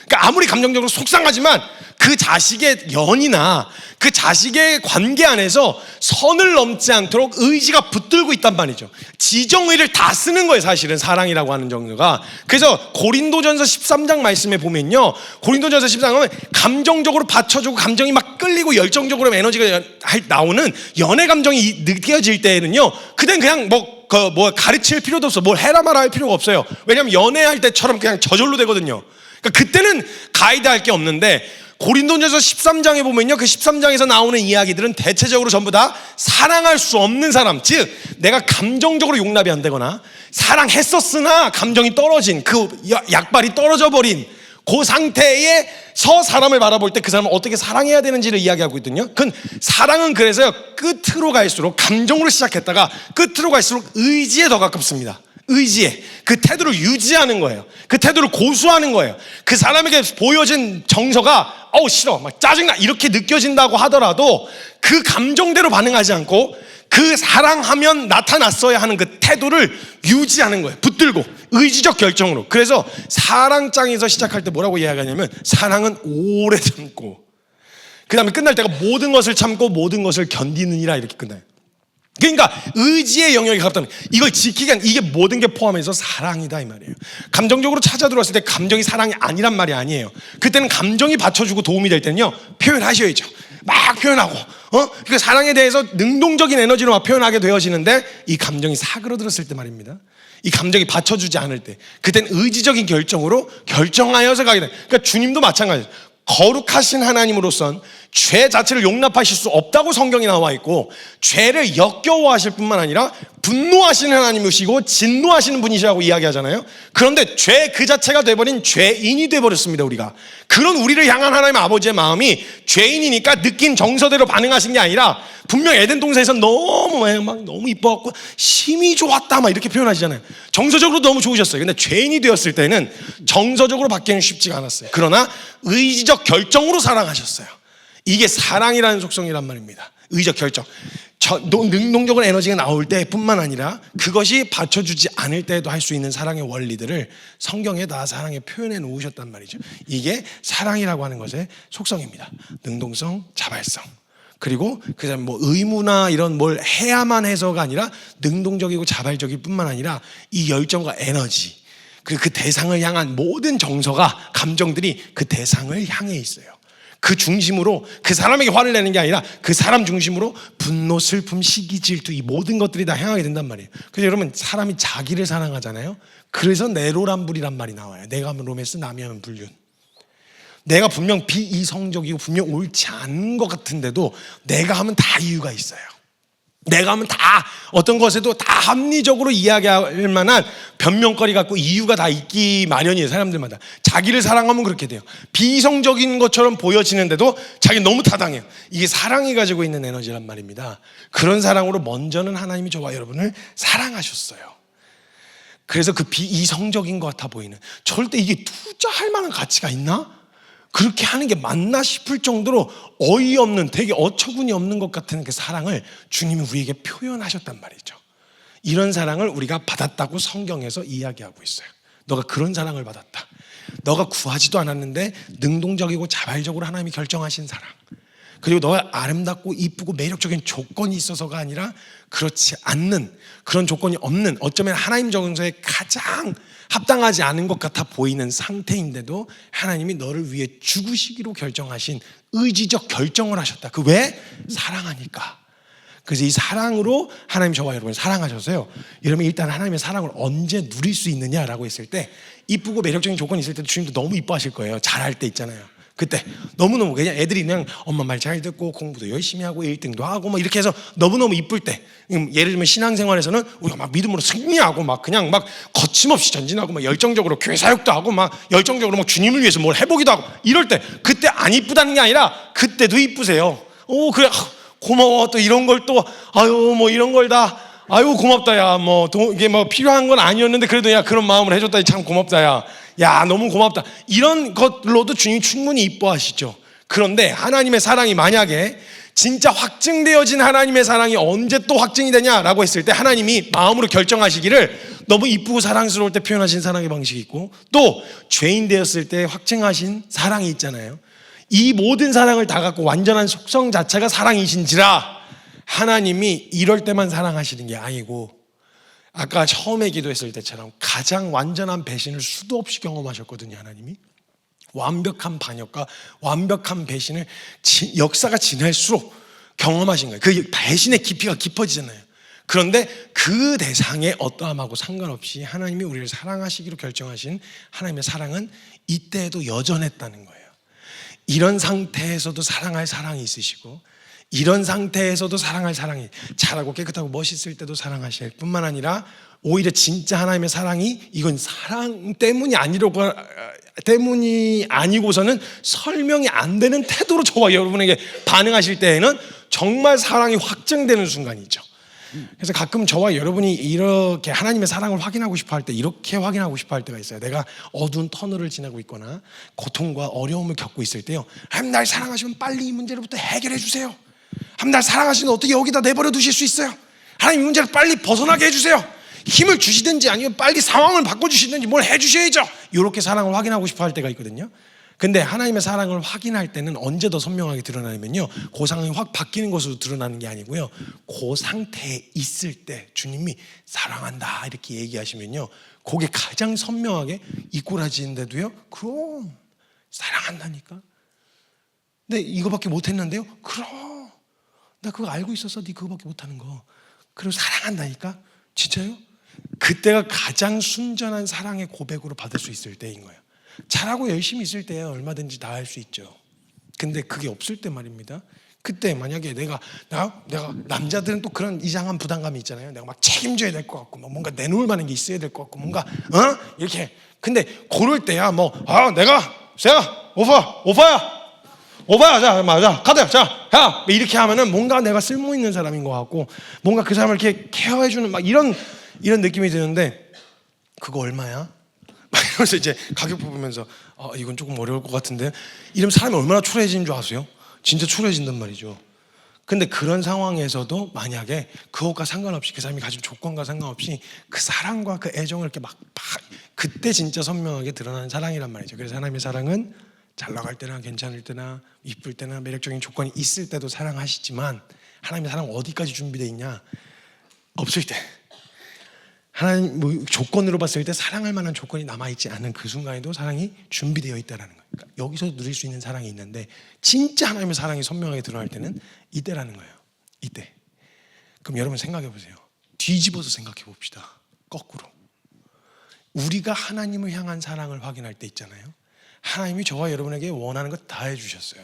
그러니까 아무리 감정적으로 속상하지만 그 자식의 연이나 그 자식의 관계 안에서 선을 넘지 않도록 의지가 붙들고 있단 말이죠. 지정의를 다 쓰는 거예요, 사실은 사랑이라고 하는 정도가. 그래서 고린도전서 13장 말씀에 보면요, 고린도전서 13장은 감정적으로 받쳐주고 감정이 막 끌리고 열정적으로 에너지가 나오는 연애 감정이 느껴질 때에는요, 그땐 그냥 가르칠 필요도 없어. 뭘 해라 마라 할 필요가 없어요. 왜냐하면 연애할 때처럼 그냥 저절로 되거든요. 그러니까 그때는 가이드할 게 없는데, 고린도전서 13장에 보면요, 그 13장에서 나오는 이야기들은 대체적으로 전부 다 사랑할 수 없는 사람, 즉 내가 감정적으로 용납이 안 되거나 사랑했었으나 감정이 떨어진, 그 약발이 떨어져 버린 그 상태에서 사람을 바라볼 때 그 사람을 어떻게 사랑해야 되는지를 이야기하고 있거든요. 사랑은 그래서 끝으로 갈수록 감정으로 시작했다가 끝으로 갈수록 의지에 더 가깝습니다. 의지에 그 태도를 유지하는 거예요. 그 태도를 고수하는 거예요. 그 사람에게 보여진 정서가 싫어, 막 짜증나 이렇게 느껴진다고 하더라도 그 감정대로 반응하지 않고 그 사랑하면 나타났어야 하는 그 태도를 유지하는 거예요. 붙들고 의지적 결정으로. 그래서 사랑장에서 시작할 때 뭐라고 이야기하냐면 사랑은 오래 참고 그 다음에 끝날 때가 모든 것을 참고 모든 것을 견디느니라 이렇게 끝나요. 그러니까 의지의 영역이 가깝다면 이걸 지키기 위한 이게 모든 게 포함해서 사랑이다 이 말이에요. 감정적으로 찾아 들어왔을 때 감정이 사랑이 아니란 말이 아니에요. 그때는 감정이 받쳐주고 도움이 될 때는요, 표현하셔야죠. 막 표현하고 그 사랑에 대해서 능동적인 에너지로 막 표현하게 되어지는데, 이 감정이 사그러들었을 때 말입니다, 이 감정이 받쳐주지 않을 때 그때는 의지적인 결정으로 결정하여서 가게 돼요. 그러니까 주님도 마찬가지예요. 거룩하신 하나님으로선 죄 자체를 용납하실 수 없다고 성경이 나와 있고, 죄를 역겨워하실 뿐만 아니라 분노하시는 하나님이시고 진노하시는 분이시라고 이야기하잖아요. 그런데 죄 그 자체가 돼버린 죄인이 돼버렸습니다. 우리가 그런 우리를 향한 하나님 아버지의 마음이 죄인이니까 느낀 정서대로 반응하신 게 아니라, 분명 에덴 동산에서 너무 이뻐갖고 심히 좋았다 막 이렇게 표현하시잖아요. 정서적으로 너무 좋으셨어요. 근데 죄인이 되었을 때는 정서적으로 바뀌는 쉽지가 않았어요. 그러나 의지적 결정으로 사랑하셨어요. 이게 사랑이라는 속성이란 말입니다. 의지적 결정. 능동적으로 에너지가 나올 때뿐만 아니라 그것이 받쳐주지 않을 때에도 할 수 있는 사랑의 원리들을 성경에 다 사랑에 표현해 놓으셨단 말이죠. 이게 사랑이라고 하는 것의 속성입니다. 능동성, 자발성. 그리고 그다음 의무나 이런 뭘 해야만 해서가 아니라 능동적이고 자발적일 뿐만 아니라 이 열정과 에너지, 그리고 그 대상을 향한 모든 정서가, 감정들이 그 대상을 향해 있어요. 그 중심으로 그 사람에게 화를 내는 게 아니라 그 사람 중심으로 분노, 슬픔, 시기, 질투 이 모든 것들이 다 향하게 된단 말이에요. 그래서 여러분, 사람이 자기를 사랑하잖아요. 그래서 내로남불이란 말이 나와요. 내가 하면 로맨스, 남이 하면 불륜. 내가 분명 비이성적이고 분명 옳지 않은 것 같은데도 내가 하면 다 이유가 있어요. 내가 하면 다 어떤 것에도 다 합리적으로 이야기할 만한 변명거리 갖고 이유가 다 있기 마련이에요. 사람들마다 자기를 사랑하면 그렇게 돼요. 비이성적인 것처럼 보여지는데도 자기 너무 타당해요. 이게 사랑이 가지고 있는 에너지란 말입니다. 그런 사랑으로 먼저는 하나님이 저와 여러분을 사랑하셨어요. 그래서 그 비이성적인 것 같아 보이는, 절대 이게 투자할 만한 가치가 있나? 그렇게 하는 게 맞나 싶을 정도로 어이없는, 되게 어처구니 없는 것 같은 그 사랑을 주님이 우리에게 표현하셨단 말이죠. 이런 사랑을 우리가 받았다고 성경에서 이야기하고 있어요. 너가 그런 사랑을 받았다. 너가 구하지도 않았는데 능동적이고 자발적으로 하나님이 결정하신 사랑. 그리고 너가 아름답고 이쁘고 매력적인 조건이 있어서가 아니라 그렇지 않는, 그런 조건이 없는, 어쩌면 하나님 정서에 가장 합당하지 않은 것 같아 보이는 상태인데도 하나님이 너를 위해 죽으시기로 결정하신 의지적 결정을 하셨다. 그 왜? 사랑하니까. 그래서 이 사랑으로 하나님 저와 여러분을 사랑하셔서요, 여러분 일단 하나님의 사랑을 언제 누릴 수 있느냐라고 했을 때, 이쁘고 매력적인 조건이 있을 때도 주님도 너무 이뻐하실 거예요. 잘할 때 있잖아요. 그때 너무너무 그냥 애들이 그냥 엄마 말 잘 듣고 공부도 열심히 하고 1등도 하고 막 이렇게 해서 너무너무 이쁠 때, 예를 들면 신앙생활에서는 우리가 막 믿음으로 승리하고 막 그냥 막 거침없이 전진하고 막 열정적으로 교회 사역도 하고 막 열정적으로 막 주님을 위해서 뭘 해보기도 하고 이럴 때, 그때 안 이쁘다는 게 아니라 그때도 이쁘세요. 오 그래, 고마워. 또 이런 걸 또 아유 뭐 이런 걸 다 아유 고맙다 야, 뭐 이게 뭐 필요한 건 아니었는데 그래도 야 그런 마음을 해줬다니 참 고맙다 야, 야 너무 고맙다, 이런 것로도 주님이 충분히 이뻐하시죠. 그런데 하나님의 사랑이 만약에 진짜 확증되어진 하나님의 사랑이 언제 또 확증이 되냐라고 했을 때, 하나님이 마음으로 결정하시기를 너무 이쁘고 사랑스러울 때 표현하신 사랑의 방식이 있고, 또 죄인 되었을 때 확증하신 사랑이 있잖아요. 이 모든 사랑을 다 갖고 완전한 속성 자체가 사랑이신지라 하나님이 이럴 때만 사랑하시는 게 아니고, 아까 처음에 기도했을 때처럼 가장 완전한 배신을 수도 없이 경험하셨거든요. 하나님이 완벽한 반역과 완벽한 배신을 역사가 지날수록 경험하신 거예요. 그 배신의 깊이가 깊어지잖아요. 그런데 그 대상의 어떠함하고 상관없이 하나님이 우리를 사랑하시기로 결정하신 하나님의 사랑은 이때에도 여전했다는 거예요. 이런 상태에서도 사랑할 사랑이 있으시고, 이런 상태에서도 사랑할 사랑이, 잘하고 깨끗하고 멋있을 때도 사랑하실 뿐만 아니라 오히려 진짜 하나님의 사랑이 이건 사랑 때문이 아니고서는 설명이 안 되는 태도로 저와 여러분에게 반응하실 때에는 정말 사랑이 확증되는 순간이죠. 그래서 가끔 저와 여러분이 이렇게 하나님의 사랑을 확인하고 싶어 할 때, 이렇게 확인하고 싶어 할 때가 있어요. 내가 어두운 터널을 지나고 있거나 고통과 어려움을 겪고 있을 때요, 하나님 날 사랑하시면 빨리 이 문제로부터 해결해 주세요. 하나님 날 사랑하시면 어떻게 여기다 내버려 두실 수 있어요? 하나님 이 문제를 빨리 벗어나게 해주세요. 힘을 주시든지 아니면 빨리 상황을 바꿔주시든지 뭘 해주셔야죠. 이렇게 사랑을 확인하고 싶어 할 때가 있거든요. 근데 하나님의 사랑을 확인할 때는 언제 더 선명하게 드러나냐면요, 그 상황이 확 바뀌는 것으로 드러나는 게 아니고요, 그 상태에 있을 때 주님이 사랑한다 이렇게 얘기하시면요, 그게 가장 선명하게 이꼬라지는데도요, 그럼 사랑한다니까. 근데 이거밖에 못했는데요, 그럼 나 그거 알고 있었어. 네 그거밖에 못하는 거. 그리고 사랑한다니까. 진짜요? 그때가 가장 순전한 사랑의 고백으로 받을 수 있을 때인 거예요. 잘하고 열심히 있을 때 얼마든지 다 할 수 있죠. 근데 그게 없을 때 말입니다. 그때 만약에 내가 남자들은 또 그런 이상한 부담감이 있잖아요. 내가 막 책임져야 될 것 같고, 뭔가 내놓을 만한 게 있어야 될 것 같고, 뭔가 이렇게. 근데 그럴 때야 내가 오빠야 자 가자 야 이렇게 하면은 뭔가 내가 쓸모 있는 사람인 것 같고, 뭔가 그 사람을 이렇게 케어해주는 막 이런 느낌이 드는데, 그거 얼마야? 이러면서 이제 가격 보면서 이건 조금 어려울 것 같은데, 이러면 사람이 얼마나 초라해지는 줄 아세요? 진짜 초라해진단 말이죠. 근데 그런 상황에서도 만약에 그것과 상관없이, 그 사람이 가진 조건과 상관없이 그 사랑과 그 애정을 이렇게 막 그때 진짜 선명하게 드러나는 사랑이란 말이죠. 그래서 하나님의 사랑은 잘 나갈 때나 괜찮을 때나 이쁠 때나 매력적인 조건이 있을 때도 사랑하시지만, 하나님의 사랑은 어디까지 준비되어 있냐? 없을 때, 하나님 조건으로 봤을 때 사랑할 만한 조건이 남아있지 않은 그 순간에도 사랑이 준비되어 있다는 거예요. 그러니까 여기서 누릴 수 있는 사랑이 있는데, 진짜 하나님의 사랑이 선명하게 드러날 때는 이때라는 거예요. 이때. 그럼 여러분 생각해 보세요. 뒤집어서 생각해 봅시다. 거꾸로. 우리가 하나님을 향한 사랑을 확인할 때 있잖아요, 하나님이 저와 여러분에게 원하는 것 다 해주셨어요.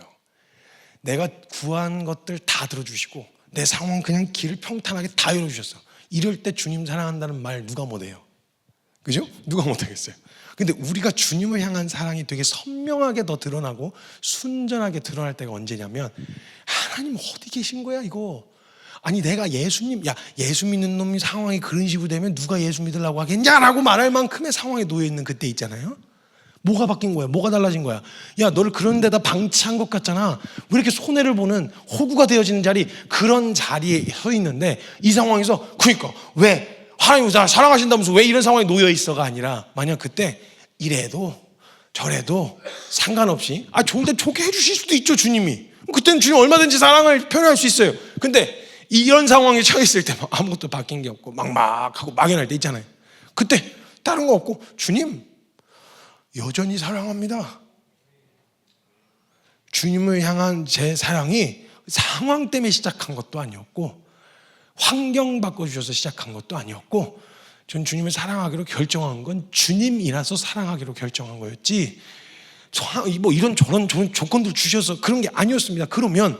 내가 구한 것들 다 들어주시고, 내 상황 그냥 길을 평탄하게 다 열어주셨어. 이럴 때 주님 사랑한다는 말 누가 못해요? 그죠? 누가 못하겠어요? 근데 우리가 주님을 향한 사랑이 되게 선명하게 더 드러나고 순전하게 드러날 때가 언제냐면, 하나님 어디 계신 거야 이거? 아니 내가 예수 믿는 놈이 상황이 그런 식으로 되면 누가 예수 믿으려고 하겠냐라고 말할 만큼의 상황에 놓여있는 그때 있잖아요. 뭐가 바뀐 거야? 뭐가 달라진 거야? 야, 너를 그런 데다 방치한 것 같잖아. 왜 이렇게 손해를 보는 호구가 되어지는 자리, 그런 자리에 서 있는데, 이 상황에서 그러니까 왜 하나님 나 사랑하신다면서 왜 이런 상황에 놓여 있어가 아니라, 만약 그때 이래도 저래도 상관없이 좋을 때 좋게 해주실 수도 있죠, 주님이. 그때는 주님 얼마든지 사랑을 표현할 수 있어요. 근데 이런 상황에 처해 있을 때 아무것도 바뀐 게 없고 막막하고 막연할 때 있잖아요. 그때 다른 거 없고, 주님 여전히 사랑합니다. 주님을 향한 제 사랑이 상황 때문에 시작한 것도 아니었고, 환경 바꿔주셔서 시작한 것도 아니었고, 전 주님을 사랑하기로 결정한 건 주님이라서 사랑하기로 결정한 거였지, 뭐 이런 저런 좋은 조건들 주셔서 그런 게 아니었습니다. 그러면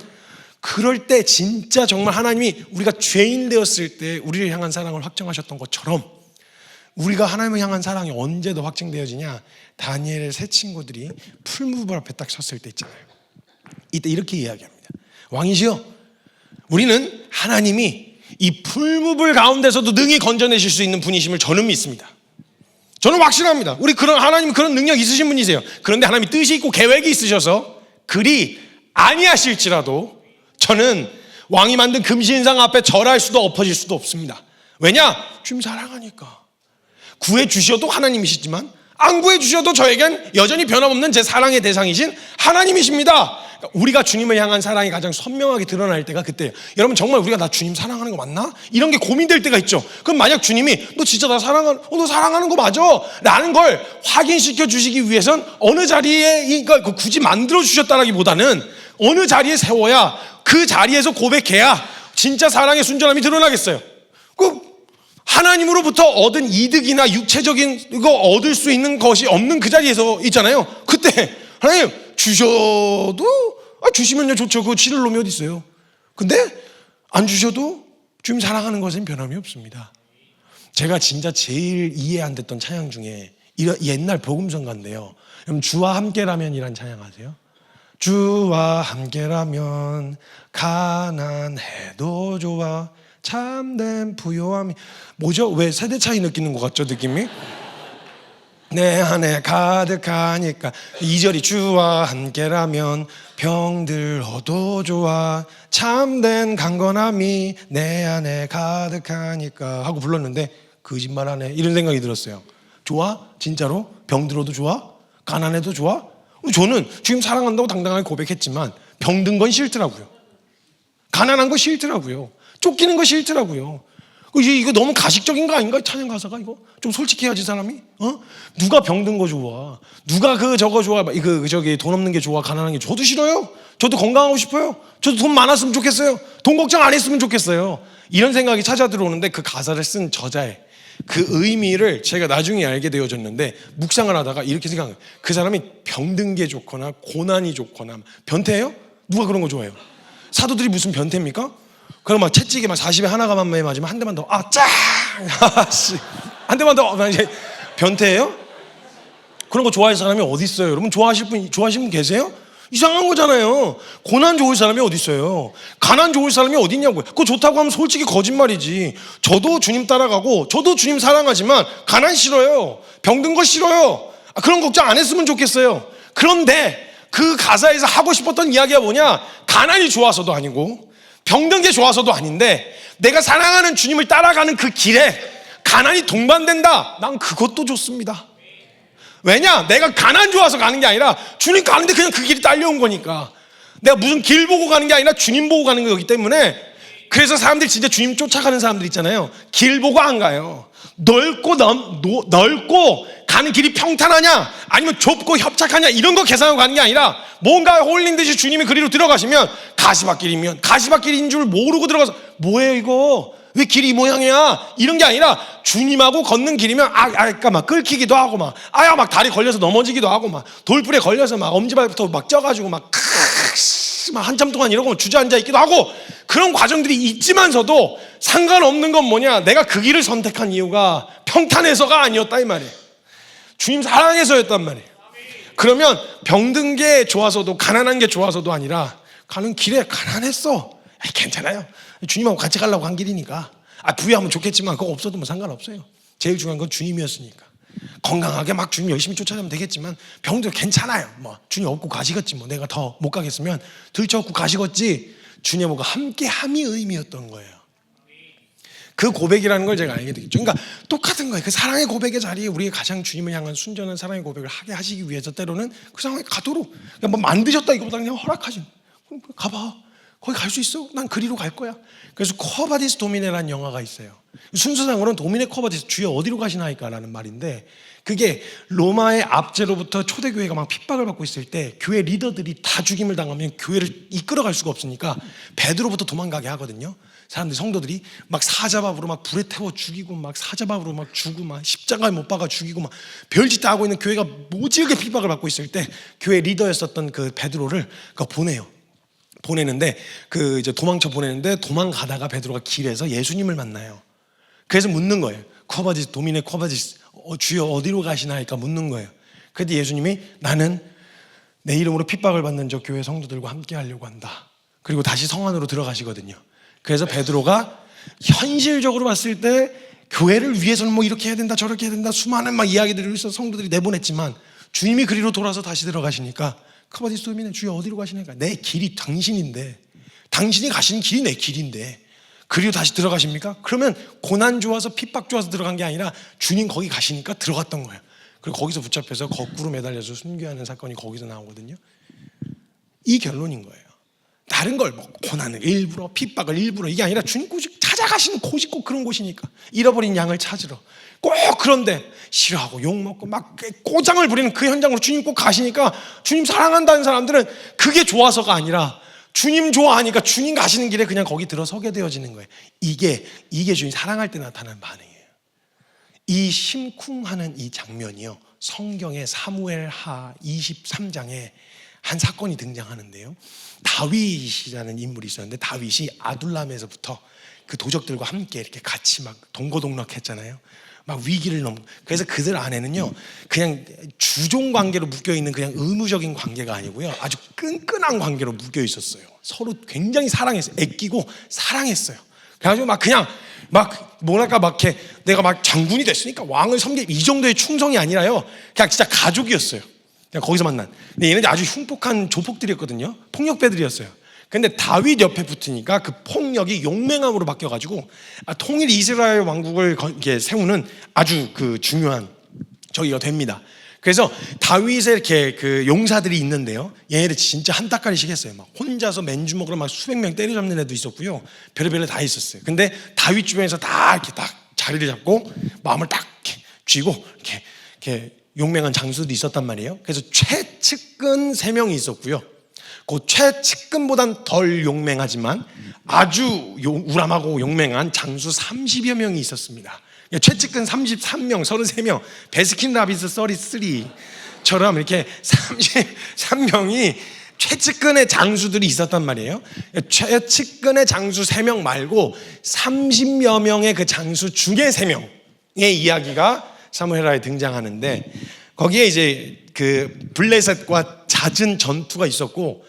그럴 때 진짜 정말 하나님이 우리가 죄인 되었을 때 우리를 향한 사랑을 확정하셨던 것처럼 우리가 하나님을 향한 사랑이 언제 더 확증되어지냐? 다니엘의 세 친구들이 풀무불 앞에 딱 섰을 때 있잖아요. 이때 이렇게 이야기합니다. 왕이시여, 우리는 하나님이 이 풀무불 가운데서도 능히 건져내실 수 있는 분이심을 저는 믿습니다. 저는 확신합니다. 우리 그런 하나님 그런 능력 있으신 분이세요. 그런데 하나님이 뜻이 있고 계획이 있으셔서 그리 아니하실지라도 저는 왕이 만든 금신상 앞에 절할 수도 엎어질 수도 없습니다. 왜냐? 주님 사랑하니까. 구해 주셔도 하나님이시지만 안 구해 주셔도 저에겐 여전히 변함없는 제 사랑의 대상이신 하나님이십니다. 우리가 주님을 향한 사랑이 가장 선명하게 드러날 때가 그때예요. 여러분 정말 우리가 나 주님 사랑하는 거 맞나? 이런 게 고민될 때가 있죠. 그럼 만약 주님이 너 진짜 너 사랑하는 거 맞아? 라는 걸 확인시켜 주시기 위해선 어느 자리에 그러니까 굳이 만들어 주셨다라기보다는 어느 자리에 세워야 그 자리에서 고백해야 진짜 사랑의 순전함이 드러나겠어요. 하나님으로부터 얻은 이득이나 육체적인 이거 얻을 수 있는 것이 없는 그 자리에서 있잖아요. 그때 하나님 주셔도 주시면요 좋죠. 그 치를 놈이 어디 있어요. 근데 안 주셔도 주님 사랑하는 것은 변함이 없습니다. 제가 진짜 제일 이해 안 됐던 찬양 중에 옛날 복음성가인데요. 여러분 주와 함께라면이란 찬양 아세요? 주와 함께라면 가난해도 좋아 참된 부요함이 뭐죠? 왜 세대 차이 느끼는 것 같죠? 느낌이? 내 안에 가득하니까 2절이 주와 함께라면 병들어도 좋아 참된 강건함이 내 안에 가득하니까 하고 불렀는데 거짓말하네 이런 생각이 들었어요. 좋아? 진짜로? 병들어도 좋아? 가난해도 좋아? 저는 주님 사랑한다고 당당하게 고백했지만 병든 건 싫더라고요. 가난한 거 싫더라고요. 쫓기는 거 싫더라고요. 이거 너무 가식적인 거 아닌가? 찬양 가사가 이거 좀 솔직해야지 사람이. 누가 병든 거 좋아? 누가 저거 좋아? 저기 돈 없는 게 좋아? 가난한 게 저도 싫어요. 저도 건강하고 싶어요. 저도 돈 많았으면 좋겠어요. 돈 걱정 안 했으면 좋겠어요. 이런 생각이 찾아 들어오는데 그 가사를 쓴 저자의 그 의미를 제가 나중에 알게 되어졌는데 묵상을 하다가 이렇게 생각해요. 그 사람이 병든 게 좋거나 고난이 좋거나 변태예요? 누가 그런 거 좋아해요? 사도들이 무슨 변태입니까? 그럼 막 채찍에 막 40에 하나가 맞으면 한 대만 더 한 대만 더 이제 변태예요? 그런 거 좋아할 사람이 어디 있어요? 여러분 좋아하시는 분 계세요? 이상한 거잖아요. 고난 좋을 사람이 어디 있어요? 가난 좋을 사람이 어디 있냐고요. 그거 좋다고 하면 솔직히 거짓말이지. 저도 주님 따라가고 저도 주님 사랑하지만 가난 싫어요. 병든 거 싫어요. 그런 걱정 안 했으면 좋겠어요. 그런데 그 가사에서 하고 싶었던 이야기가 뭐냐? 가난이 좋아서도 아니고 병든 게 좋아서도 아닌데 내가 사랑하는 주님을 따라가는 그 길에 가난이 동반된다. 난 그것도 좋습니다. 왜냐? 내가 가난 좋아서 가는 게 아니라 주님 가는데 그냥 그 길이 딸려온 거니까. 내가 무슨 길 보고 가는 게 아니라 주님 보고 가는 거기 때문에. 그래서 사람들이 진짜 주님 쫓아가는 사람들 있잖아요. 길 보고 안 가요. 넓고 가는 길이 평탄하냐 아니면 좁고 협착하냐 이런 거 계산하고 가는 게 아니라 뭔가 홀린 듯이 주님이 그리로 들어가시면 가시밭길이면 가시밭길인 줄 모르고 들어가서 뭐예요 이거 왜 길이 이 모양이야 이런 게 아니라 주님하고 걷는 길이면 그러니까 막 끓기기도 하고 막 다리 걸려서 넘어지기도 하고 막 돌불에 걸려서 막 엄지발부터 막 쪄가지고 막 한참 동안 이러고 주저앉아 있기도 하고 그런 과정들이 있지만서도 상관없는 건 뭐냐? 내가 그 길을 선택한 이유가 평탄해서가 아니었다 이 말이에요. 주님 사랑해서였단 말이에요. 그러면 병든 게 좋아서도 가난한 게 좋아서도 아니라 가는 길에 가난했어. 괜찮아요. 주님하고 같이 가려고 한 길이니까. 부유하면 좋겠지만 그거 없어도 뭐 상관없어요. 제일 중요한 건 주님이었으니까. 건강하게 막 주님 열심히 쫓아가면 되겠지만 병도 괜찮아요. 뭐 주님 없고 가시겠지 뭐 내가 더 못 가겠으면 들쳐업고 가시겠지. 주님하고 함께함이 의미였던 거예요. 그 고백이라는 걸 제가 알게 되겠죠. 그러니까 똑같은 거예요. 그 사랑의 고백의 자리에 우리가 가장 주님을 향한 순전한 사랑의 고백을 하게 하시기 위해서 때로는 그 상황에 가도록 그냥 뭐 만드셨다 이거보다 그냥 허락하신. 그럼 가봐. 거기 갈 수 있어? 난 그리로 갈 거야. 그래서 코어바디스 도미네라는 영화가 있어요. 순서상으로는 도미네 코어바디스 주여 어디로 가시나이까라는 말인데 그게 로마의 압제로부터 초대교회가 막 핍박을 받고 있을 때 교회 리더들이 다 죽임을 당하면 교회를 이끌어갈 수가 없으니까 베드로부터 도망가게 하거든요. 사람들이, 성도들이 막 사자밥으로 막 불에 태워 죽이고, 막 사자밥으로 막 주고, 막 십자가에 못 박아 죽이고, 막 별짓 다 하고 있는 교회가 모질게 핍박을 받고 있을 때 교회 리더였었던 그 베드로를 보내는데, 그 이제 도망쳐 보내는데, 도망가다가 베드로가 길에서 예수님을 만나요. 그래서 묻는 거예요. 쿼바디스 도미네 쿼바디스, 주여 어디로 가시나이까 묻는 거예요. 그런데 예수님이 나는 내 이름으로 핍박을 받는 저 교회 성도들과 함께 하려고 한다. 그리고 다시 성 안으로 들어가시거든요. 그래서 베드로가 현실적으로 봤을 때 교회를 위해서는 뭐 이렇게 해야 된다 저렇게 해야 된다 수많은 막 이야기들을 해서 성도들이 내보냈지만, 주님이 그리로 돌아서 다시 들어가시니까 쿼바디스 도미네 주여 어디로 가시나이까, 내 길이 당신인데, 당신이 가시는 길이 내 길인데 그리로 다시 들어가십니까? 그러면 고난 좋아서 핍박 좋아서 들어간 게 아니라 주님 거기 가시니까 들어갔던 거예요. 그리고 거기서 붙잡혀서 거꾸로 매달려서 순교하는 사건이 거기서 나오거든요. 이 결론인 거예요. 다른 걸 뭐 고난을 일부러, 핍박을 일부러, 이게 아니라 주님 꼬직 찾아가시는 곳이 꼭 그런 곳이니까, 잃어버린 양을 찾으러 꼭, 그런데 싫어하고 욕먹고 막 꼬장을 부리는 그 현장으로 주님 꼭 가시니까, 주님 사랑한다는 사람들은 그게 좋아서가 아니라 주님 좋아하니까 주님 가시는 길에 그냥 거기 들어서게 되어지는 거예요. 이게 주님 사랑할 때 나타나는 반응이에요. 이 심쿵하는 이 장면이요, 성경의 사무엘하 23장에 한 사건이 등장하는데요, 다윗이라는 인물이 있었는데, 다윗이 아둘람에서부터 그 도적들과 함께 이렇게 같이 막 동고동락했잖아요. 막 위기를 그래서 그들 안에는요, 그냥 주종 관계로 묶여 있는 그냥 의무적인 관계가 아니고요, 아주 끈끈한 관계로 묶여 있었어요. 서로 굉장히 사랑했어요. 애끼고 사랑했어요. 그래가지고 막 그냥 막 뭐랄까 막 이렇게 내가 막 장군이 됐으니까 왕을 섬기, 이 정도의 충성이 아니라요, 그냥 진짜 가족이었어요. 그냥 거기서 만난. 근데 얘네들 아주 흉폭한 조폭들이었거든요. 폭력배들이었어요. 근데 다윗 옆에 붙으니까 그 폭력이 용맹함으로 바뀌어가지고 통일 이스라엘 왕국을 세우는 아주 그 중요한 저기가 됩니다. 그래서 다윗의 이렇게 그 용사들이 있는데요, 얘네들 진짜 한따까리씩 했어요. 막 혼자서 맨주먹으로 막 수백 명 때려잡는 애도 있었고요, 별의별 다 있었어요. 근데 다윗 주변에서 다 이렇게 딱 자리를 잡고 마음을 딱 이렇게 쥐고 이렇게 용맹한 장수도 있었단 말이에요. 그래서 최측근 3명이 있었고요, 그 최측근보단 덜 용맹하지만 아주 우람하고 용맹한 장수 30여 명이 있었습니다. 최측근 33명, 33명, 베스킨라빈스 33처럼 이렇게 33명이 최측근의 장수들이 있었단 말이에요. 최측근의 장수 3명 말고 30여 명의 그 장수 중에 3명의 이야기가 사무엘하에 등장하는데, 거기에 이제 그 블레셋과 잦은 전투가 있었고,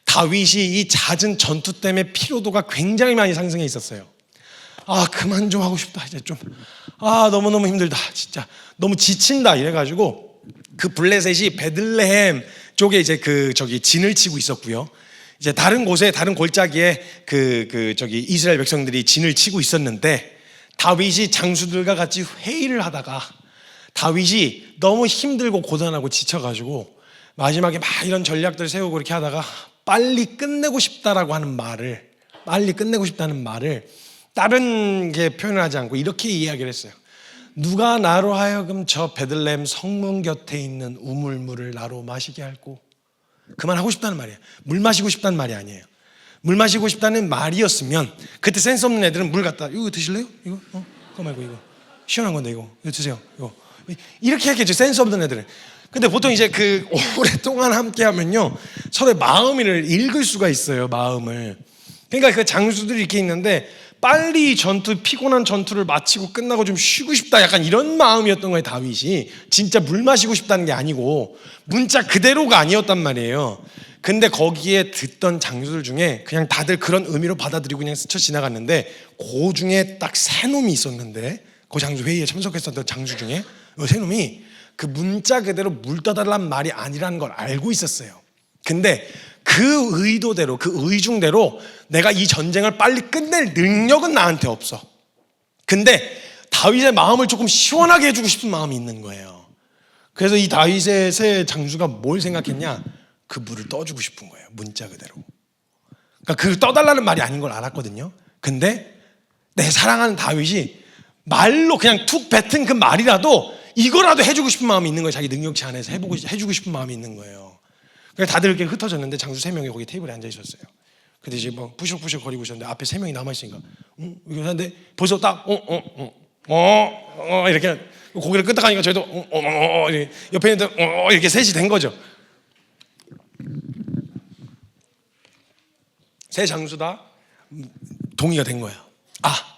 다윗이 이 잦은 전투 때문에 피로도가 굉장히 많이 상승해 있었어요. 그만 좀 하고 싶다, 이제 좀 너무너무 힘들다, 진짜 너무 지친다, 이래가지고 그 블레셋이 베들레헴 쪽에 이제 진을 치고 있었고요, 이제 다른 곳에, 다른 골짜기에 이스라엘 백성들이 진을 치고 있었는데, 다윗이 장수들과 같이 회의를 하다가 다윗이 너무 힘들고 고단하고 지쳐가지고 마지막에 막 이런 전략들 세우고 이렇게 하다가 빨리 끝내고 싶다는 말을 다른 게 표현을 하지 않고 이렇게 이야기를 했어요. 누가 나로 하여금 저 베들레헴 성문 곁에 있는 우물물을 나로 마시게 할꼬. 그만하고 싶다는 말이에요. 물 마시고 싶다는 말이 아니에요. 물 마시고 싶다는 말이었으면 그때 센스 없는 애들은 물 갖다, 이거 드실래요? 이거? 그거 말고 이거 시원한 건데 이거 드세요. 이거 이렇게 했겠죠, 센스 없는 애들은. 근데 보통 이제 그 오랫동안 함께 하면요, 서로의 마음을 읽을 수가 있어요, 마음을. 그러니까 그 장수들이 이렇게 있는데 빨리 피곤한 전투를 마치고 끝나고 좀 쉬고 싶다, 약간 이런 마음이었던 거예요. 다윗이 진짜 물 마시고 싶다는 게 아니고 문자 그대로가 아니었단 말이에요. 근데 거기에 듣던 장수들 중에 그냥 다들 그런 의미로 받아들이고 그냥 스쳐 지나갔는데, 그 중에 딱 3놈이 있었는데, 그 장수 회의에 참석했었던 장수 중에 그 3놈이 그 문자 그대로 물 떠달란 말이 아니라는 걸 알고 있었어요. 근데 그 의도대로, 그 의중대로 내가 이 전쟁을 빨리 끝낼 능력은 나한테 없어. 근데 다윗의 마음을 조금 시원하게 해주고 싶은 마음이 있는 거예요. 그래서 이 다윗의 새 장수가 뭘 생각했냐, 그 물을 떠주고 싶은 거예요, 문자 그대로. 그러니까 그 떠달라는 말이 아닌 걸 알았거든요. 근데 내 사랑하는 다윗이 말로 그냥 툭 뱉은 그 말이라도 이거라도 해주고 싶은 마음이 있는 거예요. 자기 능력치 안에서 해주고 싶은 마음이 있는 거예요. 그래서 다들 이렇게 흩어졌는데 장수 3명이 거기 테이블에 앉아 있었어요. 근데 이제 막 부셔부셔 거리고 있었는데 앞에 세 명이 남아 있으니까 이렇게 하는데 벌써 딱 이렇게 고개를 끄덕하니까 저희도 이렇게 옆에 있는 이렇게 셋이 된 거죠. 세 장수 다 동의가 된 거예요.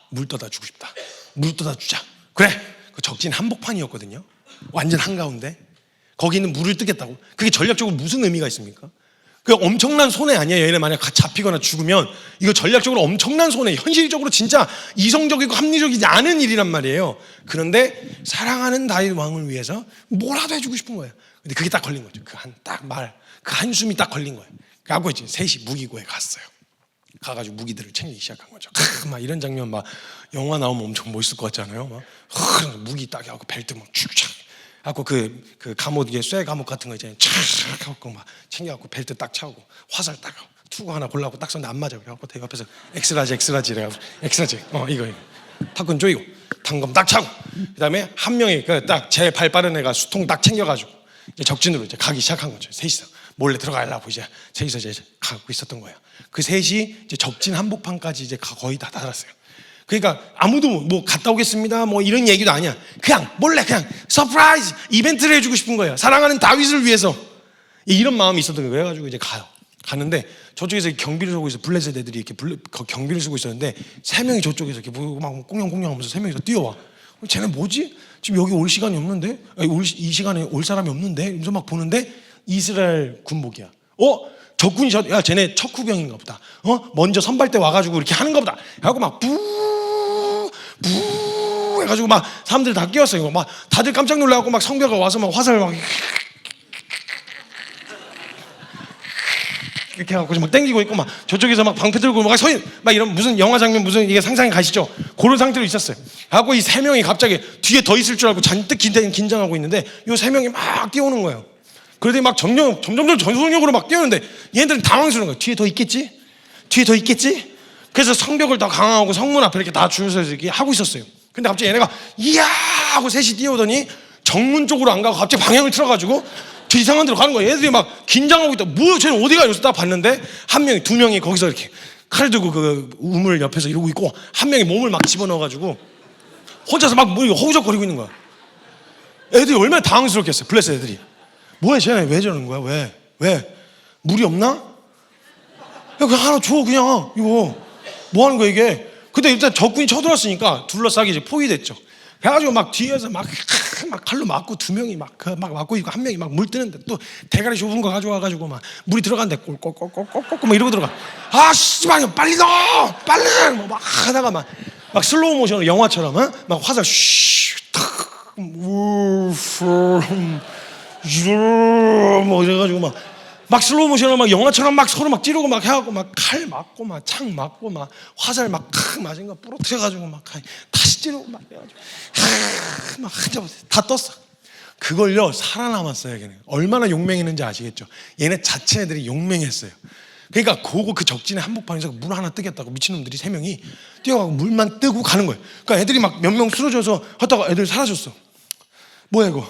물 떠다 주고 싶다. 물 떠다 주자. 그래. 그 적진 한복판이었거든요. 완전 한가운데 거기 있는 물을 뜨겠다고. 그게 전략적으로 무슨 의미가 있습니까? 그 엄청난 손해 아니에요. 얘네 만약 잡히거나 죽으면 이거 전략적으로 엄청난 손해, 현실적으로 진짜 이성적이고 합리적이지 않은 일이란 말이에요. 그런데 사랑하는 다윗 왕을 위해서 뭐라도 해주고 싶은 거예요. 근데 그게 딱 걸린 거죠. 그 한숨이 딱 걸린 거예요. 그래갖고 이제 셋이 무기고에 갔어요. 가가지고 무기들을 챙기기 시작한 거죠. 막 이런 장면 막 영화 나오면 엄청 멋있을 것 같잖아요. 막 무기 딱 하고 벨트 막 쭉쫙 하고 그 감옥에 쇠 감옥 같은 거 있잖아요. 촥 하고 막 챙겨갖고 벨트 딱 차고 화살 딱 하고 투구 하나 골라고 딱 썼는데 안 맞아. 그래갖고 대가 앞에서 엑스라지 이래가지고 엑스라지 이거 탑근 조이고 단검 딱 차고 그다음에 한 명이 딱 제 발 빠른 애가 수통 딱 챙겨가지고 이제 적진으로 이제 가기 시작한 거죠. 셋이서 몰래 들어가려고 이제 셋이서 이제 가고 있었던 거예요. 그 셋이 이제 적진 한복판까지 이제 거의 다 달았어요. 그러니까 아무도 뭐 갔다 오겠습니다 뭐 이런 얘기도 아니야. 그냥 몰래 그냥 서프라이즈 이벤트를 해주고 싶은 거예요. 사랑하는 다윗을 위해서 이런 마음이 있었던 거예요. 그래가지고 이제 가는데 저쪽에서 경비를 서고 있어. 블레셋 애들이 이렇게 경비를 서고 있었는데 세 명이 저쪽에서 이렇게 막 꽁냥꽁냥하면서 세 명이서 뛰어와. 쟤네 뭐지? 지금 여기 올 시간이 없는데? 이 시간에 올 사람이 없는데? 이러면서 막 보는데 이스라엘 군복이야. 적군이 야 쟤네 척후병인가 보다. 먼저 선발대 와가지고 이렇게 하는가 보다. 하고 막 부 해가지고 막 사람들 다 끼었어요. 막 다들 깜짝 놀라고 막 성벽가 와서 막 화살 막 이렇게 해갖고 막 땡기고 있고 막 저쪽에서 막 방패 들고 막 막 이런 무슨 영화 장면 무슨 이게 상상이 가시죠? 그런 상태로 있었어요. 하고 이 세 명이 갑자기 뒤에 더 있을 줄 알고 잔뜩 긴장하고 있는데 요 세 명이 막 뛰어오는 거예요. 그러더니 막 점점 전속력으로 막 뛰었는데 얘네들은 당황스러운 거예요. 뒤에 더 있겠지? 뒤에 더 있겠지? 그래서 성벽을 다 강화하고 성문 앞에 이렇게 다 줄 서서 이렇게 하고 있었어요. 근데 갑자기 얘네가 이야 하고 셋이 뛰어오더니 정문 쪽으로 안 가고 갑자기 방향을 틀어가지고 저 이상한 데로 가는 거예요. 얘네들이 막 긴장하고 있다. 뭐 쟤는 어디가? 이러면서 딱 봤는데 두 명이 거기서 이렇게 칼 들고 그 우물 옆에서 이러고 있고 한 명이 몸을 막 집어넣어가지고 혼자서 막 뭐 허우적거리고 있는 거야. 애들이 얼마나 당황스럽겠어요. 블레셋 애들이. 뭐야 쟤네 왜 저러는 거야? 왜? 물이 없나? 야 그냥 하나 줘 그냥 이거 뭐 하는 거야 이게? 근데 일단 적군이 쳐들어왔으니까 둘러싸기 이제 포위됐죠. 그래가지고 막 뒤에서 막 칼로 맞고 두 명이 막 맞고 있고 한 명이 막 물 뜨는데 또 대가리 좁은 거 가져와가지고 막 물이 들어간대 꼴꼴꼴꼴꼴꼴 막 이러고 들어가. 씨발 빨리 넣어 빨리 막 하다가 막 슬로우 모션으로 영화처럼 막 화살 탁 뭐 이래가지고 막 슬로우 모션으로 막 영화처럼 막 서로 막 찌르고 막 해갖고 막 칼 맞고 막 창 맞고 막 화살 막 맞은 거 부러뜨려가지고 막 다시 찌르고 막 해가지고 막 다 떴어. 그걸요 살아남았어요. 걔네 얼마나 용맹했는지 아시겠죠? 얘네 자체들이 용맹했어요. 그러니까 그 적진의 한복판에서 물 하나 뜨겠다고 미친놈들이 세 명이 뛰어가고 물만 뜨고 가는 거예요. 그러니까 애들이 막 몇 명 쓰러져서 하다가 애들 사라졌어. 뭐야 이거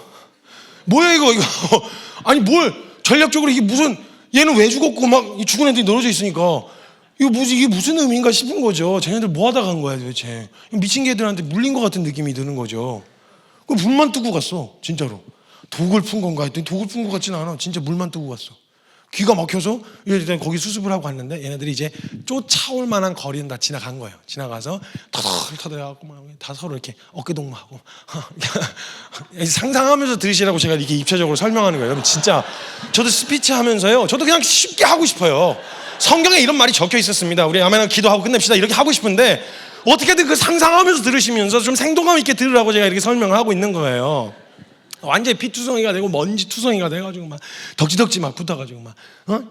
아니 뭘 전략적으로 이게 무슨 얘는 왜 죽었고 막 죽은 애들이 늘어져 있으니까 이게 무슨 의미인가 싶은 거죠. 쟤네들 뭐 하다 간 거야 도대체. 미친 개들한테 물린 것 같은 느낌이 드는 거죠. 그 물만 뜨고 갔어 진짜로. 독을 푼 건가 했더니 독을 푼 것 같지는 않아. 진짜 물만 뜨고 갔어. 기가 막혀서 일단 거기 수습을 하고 갔는데 얘네들이 이제 쫓아올 만한 거리는 다 지나간 거예요. 지나가서 터덜터덜해갖고 막 다 서로 이렇게 어깨동무하고 상상하면서 들으시라고 제가 이렇게 입체적으로 설명하는 거예요. 여러분 진짜 저도 스피치 하면서요. 저도 그냥 쉽게 하고 싶어요. 성경에 이런 말이 적혀 있었습니다. 우리 아멘 기도하고 끝냅시다 이렇게 하고 싶은데 어떻게든 그 상상하면서 들으시면서 좀 생동감 있게 들으라고 제가 이렇게 설명을 하고 있는 거예요. 완전히 피투성이가 되고 먼지투성이가 돼가지고 막 덕지덕지 막 붙어가지고 막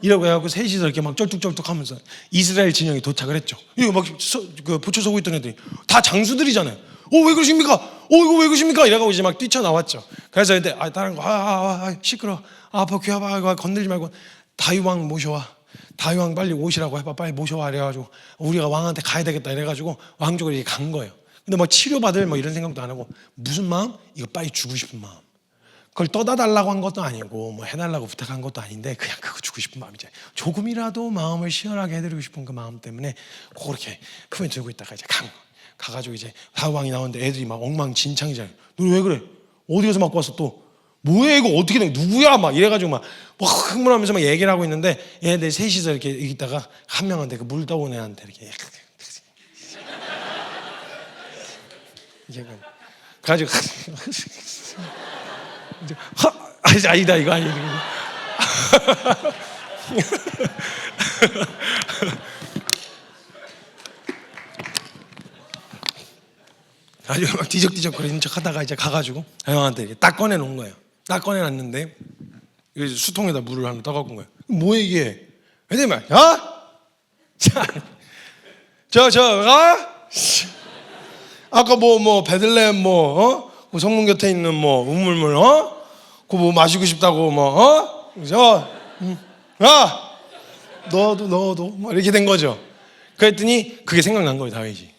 이러고 해갖고 셋이서 이렇게 막 쩔뚝쩔뚝하면서 이스라엘 진영에 도착을 했죠. 이거 막 보초 서고 있던 애들이 다 장수들이잖아요. 왜 그러십니까? 이거 왜 그러십니까? 이래가지고 이제 막 뛰쳐나왔죠. 그래서 애들 다른 거 시끄러. 아파 귀 아파 건들지 말고 다윗 왕 모셔와. 다윗 왕 빨리 오시라고 해봐. 빨리 모셔와 이래가지고 우리가 왕한테 가야 되겠다 이래가지고 왕 쪽으로 이렇게 간 거예요. 근데 뭐 치료받을 뭐 이런 생각도 안 하고 무슨 마음? 이거 빨리 주고 싶은 마음. 그걸 떠다 달라고 한 것도 아니고 뭐 해달라고 부탁한 것도 아닌데 그냥 그거 주고 싶은 마음이죠. 조금이라도 마음을 시원하게 해드리고 싶은 그 마음 때문에 그렇게 품에 들고 있다가 이제 가가지고 이제 사후방이 나오는데 애들이 막 엉망진창이잖아요. 너 왜 그래? 어디 가서 맞고 왔어 또? 뭐야 이거 어떻게 된 거야? 누구야? 막 이래가지고 막 흥분하면서 막 얘기를 하고 있는데 얘네들 셋이서 이렇게 있다가 한 명한테 그 물 떠온 애한테 이렇게 가지고 아니다 이거 아니고 아주 막 뒤적뒤적 거리는 척 하다가 이제 가가지고 형한테 이렇게 딱 꺼내놓은 거예요. 딱 꺼내놨는데 수통에다 물을 하나 떠갖고 온 거예요. 뭐야 이게? 애들이 막 아까 뭐 베들레헴 그 성문 곁에 있는 뭐 우물물 그거 뭐 마시고 싶다고 너도 뭐 이렇게 된 거죠. 그랬더니 그게 생각난 거예요. 다윗이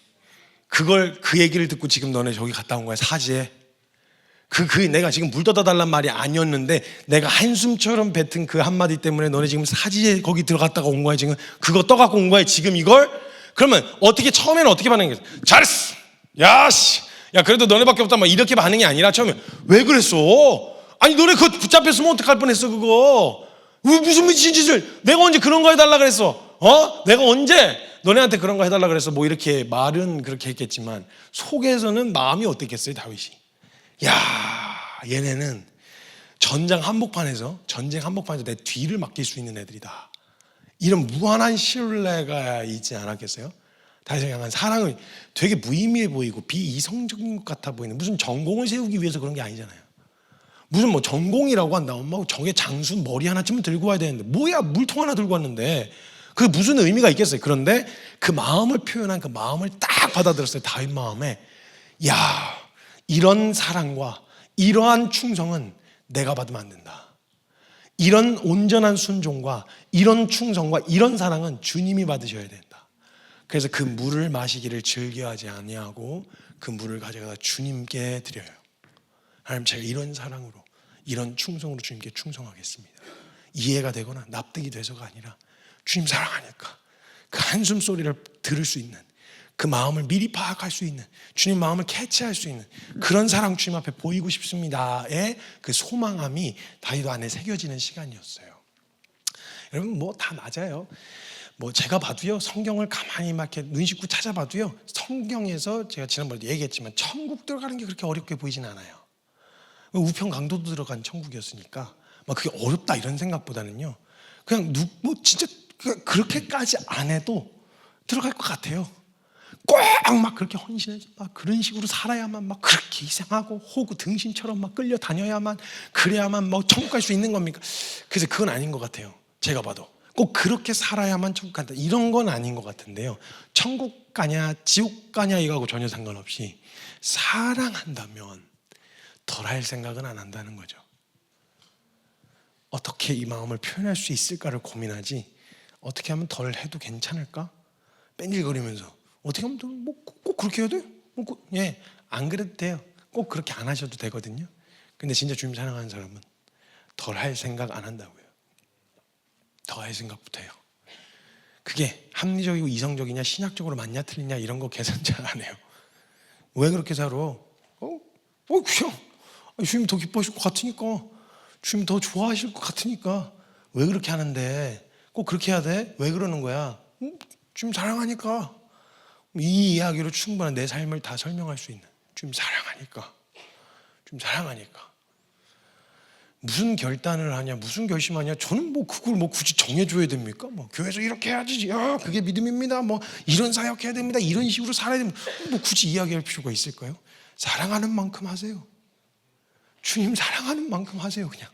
그 얘기를 듣고 지금 너네 저기 갔다 온 거야. 사지에 내가 지금 물 떠다 달란 말이 아니었는데 내가 한숨처럼 뱉은 그 한마디 때문에 너네 지금 사지에 거기 들어갔다가 온 거야. 지금 그거 떠갖고 온 거야 지금 이걸. 그러면 처음에는 어떻게 반응했어? 잘했어. 야 그래도 너네밖에 없다 막 이렇게 반응이 아니라 처음에 왜 그랬어? 아니 너네 그거 붙잡혔으면 어떡할 뻔했어. 그거 무슨 미친 짓을. 내가 언제 그런 거 해달라 그랬어? 내가 언제 너네한테 그런 거 해달라 그랬어? 뭐 이렇게 말은 그렇게 했겠지만 속에서는 마음이 어땠겠어요? 다윗이 얘네는 전쟁 한복판에서 내 뒤를 맡길 수 있는 애들이다. 이런 무한한 신뢰가 있지 않았겠어요? 다윗을 향한 사랑은 되게 무의미해 보이고 비이성적인 것 같아 보이는, 무슨 전공을 세우기 위해서 그런 게 아니잖아요. 무슨 뭐 전공이라고 한다. 엄마고 저게 장수 머리 하나쯤은 들고 와야 되는데 뭐야 물통 하나 들고 왔는데 그게 무슨 의미가 있겠어요. 그런데 그 마음을 표현한 그 마음을 딱 받아들였어요. 다윗 마음에 이런 사랑과 이러한 충성은 내가 받으면 안 된다. 이런 온전한 순종과 이런 충성과 이런 사랑은 주님이 받으셔야 된다. 그래서 그 물을 마시기를 즐겨하지 아니하고 그 물을 가져가다 주님께 드려요. 하나님, 제가 이런 사랑으로 이런 충성으로 주님께 충성하겠습니다. 이해가 되거나 납득이 돼서가 아니라 주님 사랑하니까 그 한숨 소리를 들을 수 있는, 그 마음을 미리 파악할 수 있는, 주님 마음을 캐치할 수 있는 그런 사랑 주님 앞에 보이고 싶습니다의 그 소망함이 다윗 안에 새겨지는 시간이었어요. 여러분 뭐 다 맞아요. 뭐 제가 봐도요, 성경을 가만히 막 이렇게 눈 씻고 찾아봐도요, 성경에서 제가 지난번에 얘기했지만 천국 들어가는 게 그렇게 어렵게 보이진 않아요. 우편 강도도 들어간 천국이었으니까 막 그게 어렵다 이런 생각보다는요, 그냥 뭐 진짜 그렇게까지 안 해도 들어갈 것 같아요. 꼭 막 그렇게 헌신해서 막 그런 식으로 살아야만 막 그렇게 희생하고 호구 등신처럼 막 끌려 다녀야만 그래야만 뭐 천국 갈 수 있는 겁니까? 그래서 그건 아닌 것 같아요. 제가 봐도 꼭 그렇게 살아야만 천국 간다 이런 건 아닌 것 같은데요, 천국 가냐 지옥 가냐 이거하고 전혀 상관없이 사랑한다면 덜 할 생각은 안 한다는 거죠. 어떻게 이 마음을 표현할 수 있을까를 고민하지 어떻게 하면 덜 해도 괜찮을까? 뺀질거리면서 어떻게 하면 꼭 그렇게 해야 돼? 안 그래도 돼요. 꼭 그렇게 안 하셔도 되거든요. 근데 진짜 주님 사랑하는 사람은 덜 할 생각 안 한다고요. 더 할 생각부터 해요. 그게 합리적이고 이성적이냐 신학적으로 맞냐 틀리냐 이런 거 계산 잘 안 해요. 왜 그렇게 살아? 그냥 주님 더 기뻐하실 것 같으니까, 주님 더 좋아하실 것 같으니까. 왜 그렇게 하는데 꼭 그렇게 해야 돼? 왜 그러는 거야? 주님 사랑하니까. 이 이야기로 충분한 내 삶을 다 설명할 수 있는, 주님 사랑하니까. 주님 사랑하니까. 무슨 결단을 하냐, 무슨 결심하냐, 저는 뭐 그걸 뭐 굳이 정해줘야 됩니까? 뭐 교회에서 이렇게 해야지, 그게 믿음입니다. 뭐 이런 사역해야 됩니다. 이런 식으로 살아야 됩니다. 뭐 굳이 이야기할 필요가 있을까요? 사랑하는 만큼 하세요. 주님 사랑하는 만큼 하세요. 그냥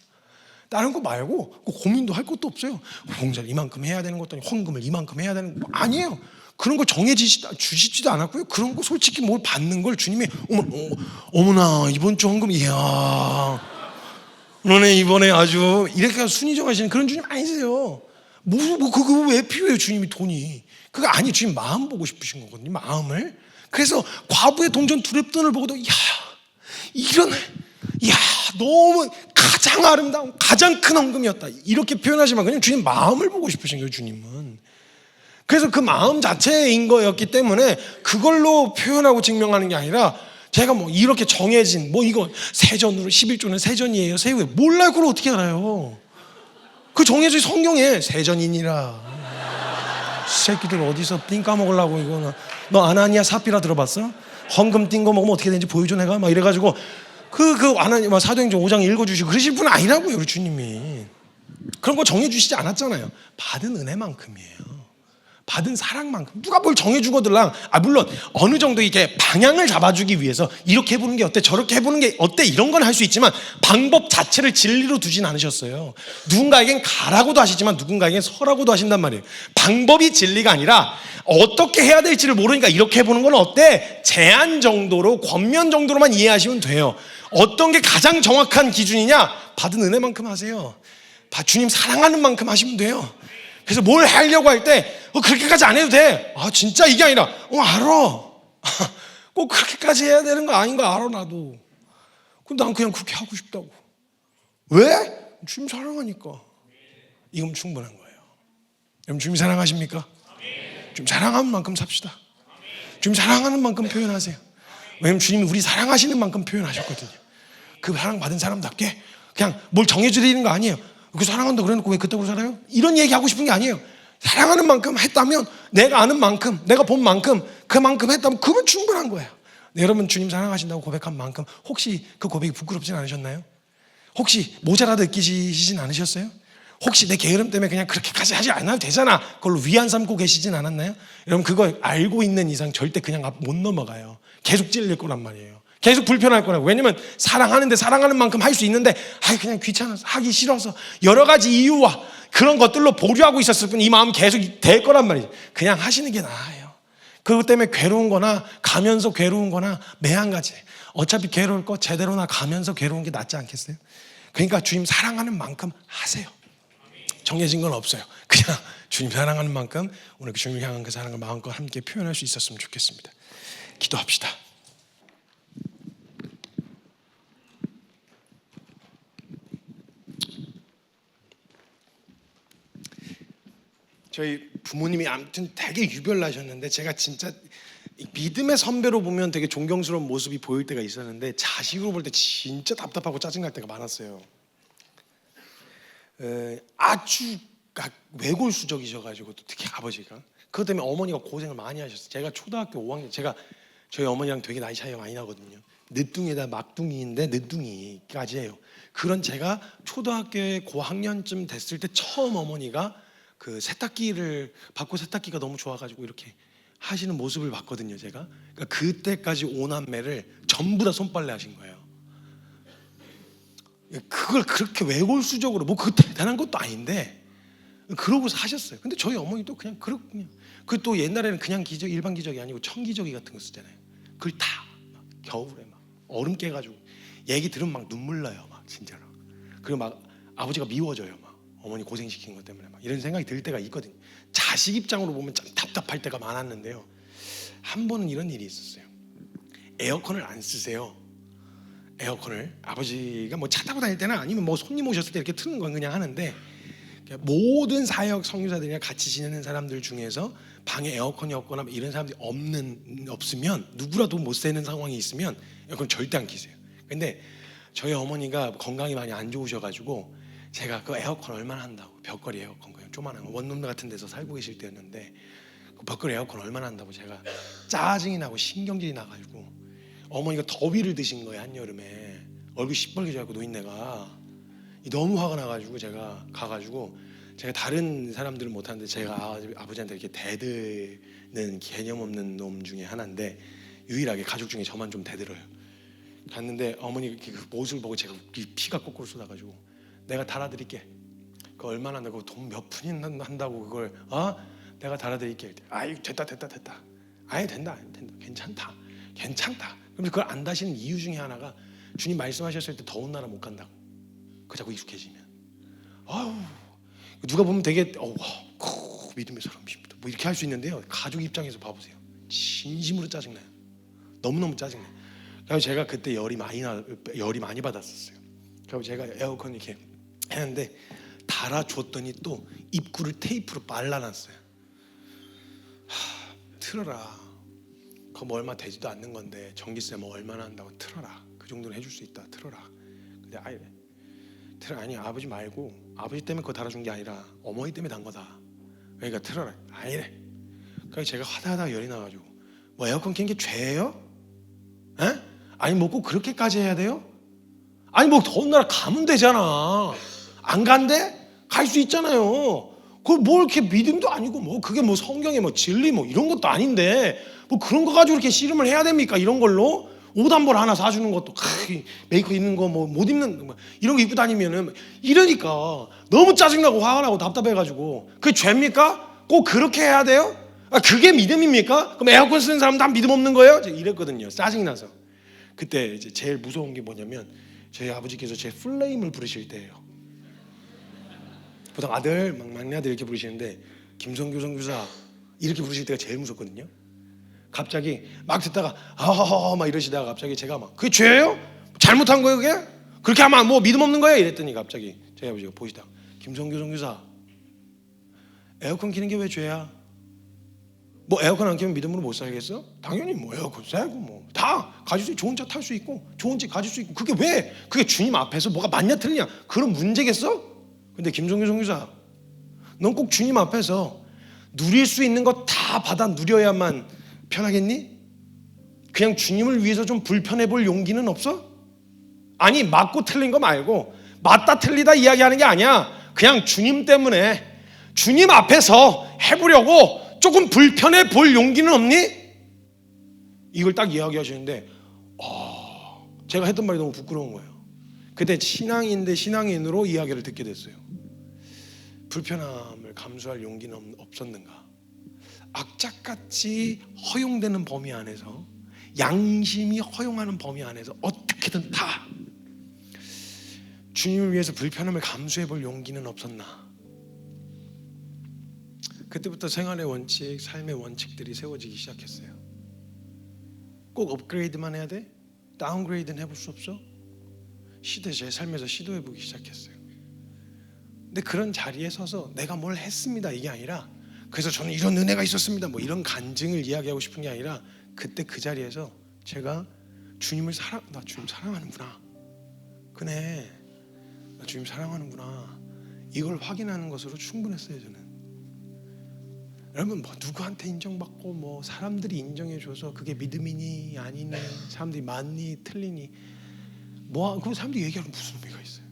다른 거 말고 고민도 할 것도 없어요. 봉사를 이만큼 해야 되는 것도 아니고 헌금을 이만큼 해야 되는 거 아니에요. 그런 거 주시지도 않았고요. 그런 거 솔직히 뭘 받는 걸 주님이 어머나 이번 주 헌금 이야 너네 이번에 아주 이렇게 순위 정하시는 그런 주님 아니세요. 그거 왜 필요해요? 주님이 돈이 그거 아니, 주님 마음 보고 싶으신 거거든요. 마음을. 그래서 과부의 동전 두렵돈을 보고도 너무 가장 아름다운 가장 큰 헌금이었다 이렇게 표현하지만 그냥 주님 마음을 보고 싶으신 거예요. 주님은 그래서 그 마음 자체인 거였기 때문에 그걸로 표현하고 증명하는 게 아니라 제가 뭐 이렇게 정해진 뭐 이거 세전으로 11조는 세전이에요 세후에 몰라요. 그걸 어떻게 알아요? 그 정해진 성경에 세전이니라. 새끼들 어디서 띵 까먹으려고 이거는. 너 아나니아 사피라 들어봤어? 헌금 띵 거 먹으면 어떻게 되는지 보여줘 내가 막 이래가지고 그 아나니아 사도행전 5장 읽어주시고 그러실 분 아니라고요. 우리 주님이 그런 거 정해주시지 않았잖아요. 받은 은혜만큼이에요. 받은 사랑만큼. 누가 뭘 정해주거들랑 물론 어느 정도 이게 방향을 잡아주기 위해서 이렇게 해보는 게 어때 저렇게 해보는 게 어때 이런 건 할 수 있지만 방법 자체를 진리로 두진 않으셨어요. 누군가에겐 가라고도 하시지만 누군가에겐 서라고도 하신단 말이에요. 방법이 진리가 아니라 어떻게 해야 될지를 모르니까 이렇게 해보는 건 어때? 제한 정도로 권면 정도로만 이해하시면 돼요. 어떤 게 가장 정확한 기준이냐? 받은 은혜만큼 하세요. 주님 사랑하는 만큼 하시면 돼요. 그래서 뭘 하려고 할 때 그렇게까지 안 해도 돼. 진짜 이게 아니라 알아. 꼭 그렇게까지 해야 되는 거 아닌 거 알아 나도. 근데 난 그냥 그렇게 하고 싶다고. 왜? 주님 사랑하니까. 이건 충분한 거예요. 여러분 주님 사랑하십니까? 주님 사랑하는 만큼 삽시다. 주님 사랑하는 만큼 표현하세요. 왜냐면 주님이 우리 사랑하시는 만큼 표현하셨거든요. 그 사랑받은 사람답게 그냥 뭘 정해주리는 거 아니에요. 그 사랑한다 그래놓고 왜 그따구로 살아요? 이런 얘기 하고 싶은 게 아니에요. 사랑하는 만큼 했다면 내가 아는 만큼 내가 본 만큼 그만큼 했다면 그건 충분한 거예요. 네, 여러분 주님 사랑하신다고 고백한 만큼 혹시 그 고백이 부끄럽진 않으셨나요? 혹시 모자라다 느끼시진 않으셨어요? 혹시 내 게으름 때문에 그냥 그렇게까지 하지 않아도 되잖아 그걸로 위안 삼고 계시진 않았나요? 여러분 그거 알고 있는 이상 절대 그냥 못 넘어가요. 계속 찔릴 거란 말이에요. 계속 불편할 거라고. 왜냐면 사랑하는데 사랑하는 만큼 할 수 있는데 그냥 귀찮아서 하기 싫어서 여러 가지 이유와 그런 것들로 보류하고 있었을 뿐 이 마음 계속 될 거란 말이죠. 그냥 하시는 게 나아요. 그것 때문에 괴로운 거나 가면서 괴로운 거나 매한가지 어차피 괴로울 거 제대로나 가면서 괴로운 게 낫지 않겠어요? 그러니까 주님 사랑하는 만큼 하세요. 정해진 건 없어요. 그냥 주님 사랑하는 만큼 오늘 그 주님을 향한 그 사랑을 마음껏 함께 표현할 수 있었으면 좋겠습니다. 기도합시다. 저희 부모님이 아무튼 되게 유별나셨는데 제가 진짜 믿음의 선배로 보면 되게 존경스러운 모습이 보일 때가 있었는데 자식으로 볼 때 진짜 답답하고 짜증날 때가 많았어요. 아주 외골수적이셔가지고 또 특히 아버지가 그것 때문에 어머니가 고생을 많이 하셨어요. 제가 초등학교 5학년 저희 어머니랑 되게 나이 차이가 많이 나거든요. 늦둥이에다 막둥이인데 늦둥이까지 해요. 그런 제가 초등학교에 고학년쯤 됐을 때 처음 어머니가 그 세탁기를 받고 세탁기가 너무 좋아가지고 이렇게 하시는 모습을 봤거든요. 제가 그러니까 그때까지 5남매를 전부 다 손빨래 하신 거예요. 그걸 그렇게 외골수적으로 뭐 그거 대단한 것도 아닌데 그러고서 하셨어요. 근데 저희 어머니도 그냥 그렇군요. 그 또 옛날에는 그냥 기저귀 일반 기저귀 아니고 청기저귀 같은 거 쓰잖아요. 그걸 다 막 겨울에 막 얼음 깨가지고 얘기 들으면 막 눈물 나요. 막 진짜로. 그리고 막 아버지가 미워져요. 막 어머니 고생시킨 것 때문에 막 이런 생각이 들 때가 있거든요. 자식 입장으로 보면 참 답답할 때가 많았는데요. 한 번은 이런 일이 있었어요. 에어컨을 안 쓰세요. 에어컨을 아버지가 뭐 차 타고 다닐 때나 아니면 뭐 손님 오셨을 때 이렇게 트는 건 그냥 하는데 모든 사역 성유사들이랑 같이 지내는 사람들 중에서 방에 에어컨이 없거나 이런 사람들이 없으면 누구라도 못 새는 상황이 있으면 에어컨 절대 안 키세요. 근데 저희 어머니가 건강이 많이 안 좋으셔가지고 제가 그 에어컨 얼마나 한다고 벽걸이 에어컨 그냥 조만한 원룸 같은 데서 살고 계실 때였는데 그 벽걸이 에어컨 얼마나 한다고 제가 짜증이 나고 신경질이 나가지고 어머니가 더위를 드신 거예요. 한여름에 얼굴 시뻘개져갖고 노인네가 너무 화가 나가지고 제가 가가지고 제가 다른 사람들은 못하는데 제가 아버지한테 이렇게 대드는 개념 없는 놈 중에 하나인데 유일하게 가족 중에 저만 좀 대들어요. 갔는데 어머니 그 모습을 보고 제가 피가 거꾸로 쏟아가지고 내가 달아드릴게. 그 얼마나 한다고 돈 몇 푼이 한다고 그걸 내가 달아드릴게. 아이 됐다. 아예 된다. 괜찮다. 그럼 그걸 안 다시는 이유 중에 하나가 주님 말씀하셨을 때 더운 나라 못 간다고. 그 자꾸 익숙해지면 누가 보면 되게 믿음의 사람입니다 뭐 이렇게 할 수 있는데요. 가족 입장에서 봐보세요. 진심으로 짜증나요. 너무너무 짜증나요. 그래서 제가 그때 열이 많이 받았었어요. 그리고 제가 에어컨 이렇게 했는데 달아줬더니 또 입구를 테이프로 말라놨어요. 틀어라. 그거 뭐 얼마 되지도 않는 건데 전기세 뭐 얼마나 한다고 틀어라. 그 정도는 해줄 수 있다. 틀어라. 근데 아이래. 아니 아버지 말고 아버지 때문에 그거 달아준 게 아니라 어머니 때문에 단 거다. 그러니까 틀어라. 아니래. 그러니까 제가 하다하다 열이 나가지고 뭐 에어컨 켠 게 죄예요? 에? 아니 뭐 꼭 그렇게까지 해야 돼요? 아니 뭐 더운 나라 가면 되잖아. 안 간대? 갈 수 있잖아요. 그걸 뭐 이렇게 믿음도 아니고 뭐 그게 뭐 성경에 뭐 진리 뭐 이런 것도 아닌데 뭐 그런 거 가지고 이렇게 씨름을 해야 됩니까? 이런 걸로 옷 한 벌 하나 사주는 것도 메이커 입는 거 뭐 못 입는 뭐 이런 거 입고 다니면은 이러니까 너무 짜증나고 화가 나고 답답해가지고 그게 죄입니까? 꼭 그렇게 해야 돼요? 아, 그게 믿음입니까? 그럼 에어컨 쓰는 사람 다 믿음 없는 거예요? 제가 이랬거든요. 짜증 나서. 그때 이제 제일 무서운 게 뭐냐면 저희 아버지께서 제 풀네임을 부르실 때예요. 보통 아들, 막내 아들 이렇게 부르시는데 김성교 선교사 이렇게 부르실 때가 제일 무섭거든요. 갑자기 막 듣다가 아하하 막 이러시다가 갑자기 제가 막 그게 죄예요? 잘못한 거예요 그게? 그렇게 하면 뭐 믿음 없는 거예요? 이랬더니 갑자기 저희 아버지가 보시다가 김성교 선교사 에어컨 켜는 게 왜 죄야? 뭐 에어컨 안 켜면 믿음으로 못 살겠어? 당연히 뭐 에어컨 쐬고 뭐 다 가질 수 있고 좋은 차 탈 수 있고 좋은 집 가질 수 있고 그게 왜 그게 주님 앞에서 뭐가 맞냐 틀리냐 그런 문제겠어? 근데 김종규 선교사 넌 꼭 주님 앞에서 누릴 수 있는 거 다 받아 누려야만 편하겠니? 그냥 주님을 위해서 좀 불편해 볼 용기는 없어? 아니 맞고 틀린 거 말고 맞다 틀리다 이야기하는 게 아니야. 그냥 주님 때문에 주님 앞에서 해보려고 조금 불편해 볼 용기는 없니? 이걸 딱 이야기하시는데 제가 했던 말이 너무 부끄러운 거예요. 그때 신앙인데 신앙인으로 이야기를 듣게 됐어요. 불편함을 감수할 용기는 없었는가? 악착같이 허용되는 범위 안에서 양심이 허용하는 범위 안에서 어떻게든 다 주님을 위해서 불편함을 감수해 볼 용기는 없었나? 그때부터 생활의 원칙, 삶의 원칙들이 세워지기 시작했어요. 꼭 업그레이드만 해야 돼? 다운그레이드는 해볼 수 없어? 제 삶에서 시도해 보기 시작했어요. 근데 그런 자리에 서서 내가 뭘 했습니다 이게 아니라 그래서 저는 이런 은혜가 있었습니다 뭐 이런 간증을 이야기하고 싶은 게 아니라 그때 그 자리에서 제가 주님을 나 주님 사랑하는구나 그네 나 주님 사랑하는구나 이걸 확인하는 것으로 충분했어요. 저는 여러분 뭐 누구한테 인정받고 뭐 사람들이 인정해줘서 그게 믿음이니 아니니 사람들이 맞니 틀리니 뭐 그 사람들이 얘기하면 무슨 의미가 있어요?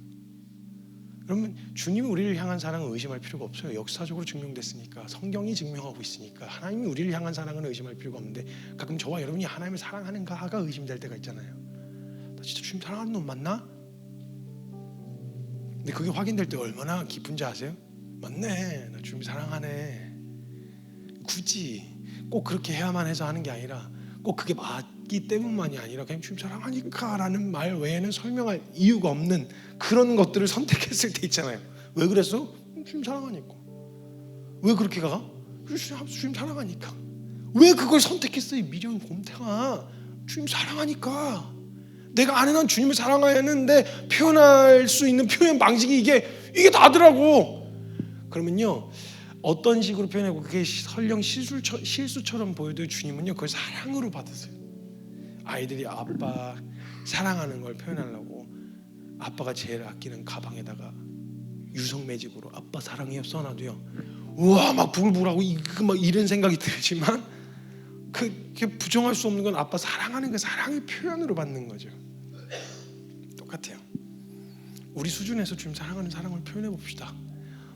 여러분 주님이 우리를 향한 사랑은 의심할 필요가 없어요. 역사적으로 증명됐으니까 성경이 증명하고 있으니까 하나님이 우리를 향한 사랑은 의심할 필요가 없는데 가끔 저와 여러분이 하나님을 사랑하는가가 의심될 때가 있잖아요. 나 진짜 주님 사랑하는 놈 맞나? 근데 그게 확인될 때 얼마나 기쁜지 아세요? 맞네 나 주님 사랑하네. 굳이 꼭 그렇게 해야만 해서 하는 게 아니라 꼭 그게 맞기 때문만이 아니라 그냥 주님 사랑하니까 라는 말 외에는 설명할 이유가 없는 그런 것들을 선택했을 때 있잖아요. 왜 그랬어? 주님 사랑하니까. 왜 그렇게 가? 주님 사랑하니까. 왜 그걸 선택했어? 이 미련 곰탱아. 주님 사랑하니까. 내가 아는 한 주님을 사랑하는데 표현할 수 있는 표현 방식이 이게 다더라고. 그러면요 어떤 식으로 표현하고 그게 설령 실수처럼 보여도 주님은요 그걸 사랑으로 받으세요. 아이들이 아빠 사랑하는 걸 표현하려고 아빠가 제일 아끼는 가방에다가 유성 매직으로 아빠 사랑해요 써놔도요 우와 막 부글부글하고 막 이런 생각이 들지만 그게 부정할 수 없는 건 아빠 사랑하는 그 사랑의 표현으로 받는 거죠. 똑같아요. 우리 수준에서 주님 사랑하는 사랑을 표현해 봅시다.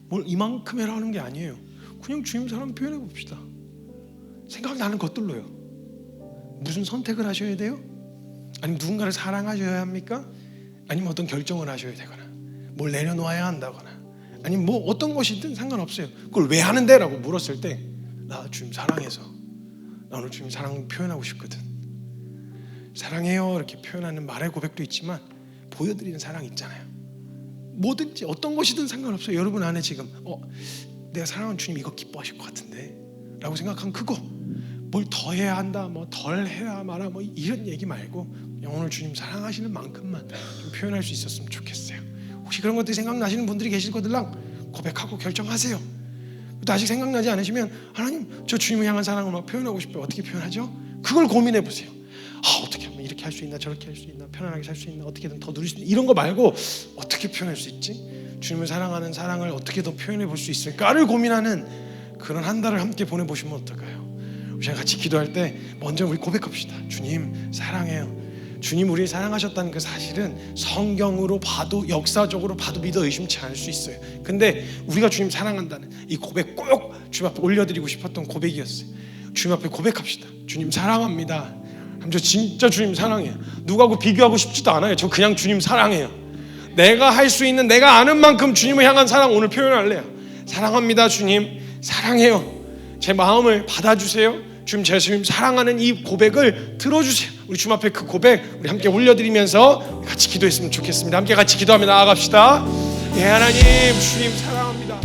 뭘 이만큼 해라 하는 게 아니에요. 그냥 주님 사랑 표현해 봅시다. 생각나는 것들로요. 무슨 선택을 하셔야 돼요? 아니면 누군가를 사랑하셔야 합니까? 아니면 어떤 결정을 하셔야 되거나 뭘 내려놓아야 한다거나 아니면 뭐 어떤 것이든 상관없어요. 그걸 왜 하는데? 라고 물었을 때 나 주님 사랑해서 나 오늘 주님 사랑 표현하고 싶거든. 사랑해요 이렇게 표현하는 말의 고백도 있지만 보여드리는 사랑 있잖아요. 뭐든지 어떤 것이든 상관없어요. 여러분 안에 지금 내가 사랑하는 주님 이거 기뻐하실 것 같은데 라고 생각한 그거 뭘 더 해야 한다 뭐 덜 해야 마라 뭐 이런 얘기 말고 그냥 오늘 주님 사랑하시는 만큼만 좀 표현할 수 있었으면 좋겠어요. 혹시 그런 것들이 생각나시는 분들이 계실 거들랑 고백하고 결정하세요. 또 아직 생각나지 않으시면 하나님, 저 주님을 향한 사랑을 막 표현하고 싶어요. 어떻게 표현하죠? 그걸 고민해 보세요. 어떻게 하면 이렇게 할 수 있나, 저렇게 할 수 있나, 편안하게 살 수 있나, 어떻게든 더 누릴 수 있나, 이런 거 말고 어떻게 표현할 수 있지? 주님을 사랑하는 사랑을 어떻게 더 표현해 볼 수 있을까를 고민하는 그런 한 달을 함께 보내보시면 어떨까요? 우리 같이 기도할 때 먼저 우리 고백합시다. 주님 사랑해요. 주님 우리를 사랑하셨다는 그 사실은 성경으로 봐도 역사적으로 봐도 믿어 의심치 않을 수 있어요. 근데 우리가 주님 사랑한다는 이 고백 꼭 주님 앞에 올려드리고 싶었던 고백이었어요. 주님 앞에 고백합시다. 주님 사랑합니다. 저 진짜 주님 사랑해요. 누구하고 비교하고 싶지도 않아요. 저 그냥 주님 사랑해요. 내가 할 수 있는, 내가 아는 만큼 주님을 향한 사랑 오늘 표현할래요. 사랑합니다. 주님 사랑해요. 제 마음을 받아주세요. 주님, 제 주님 사랑하는 이 고백을 들어주세요. 우리 주님 앞에 그 고백 우리 함께 올려드리면서 같이 기도했으면 좋겠습니다. 함께 같이 기도하며 나아갑시다. 예, 하나님, 주님 사랑합니다.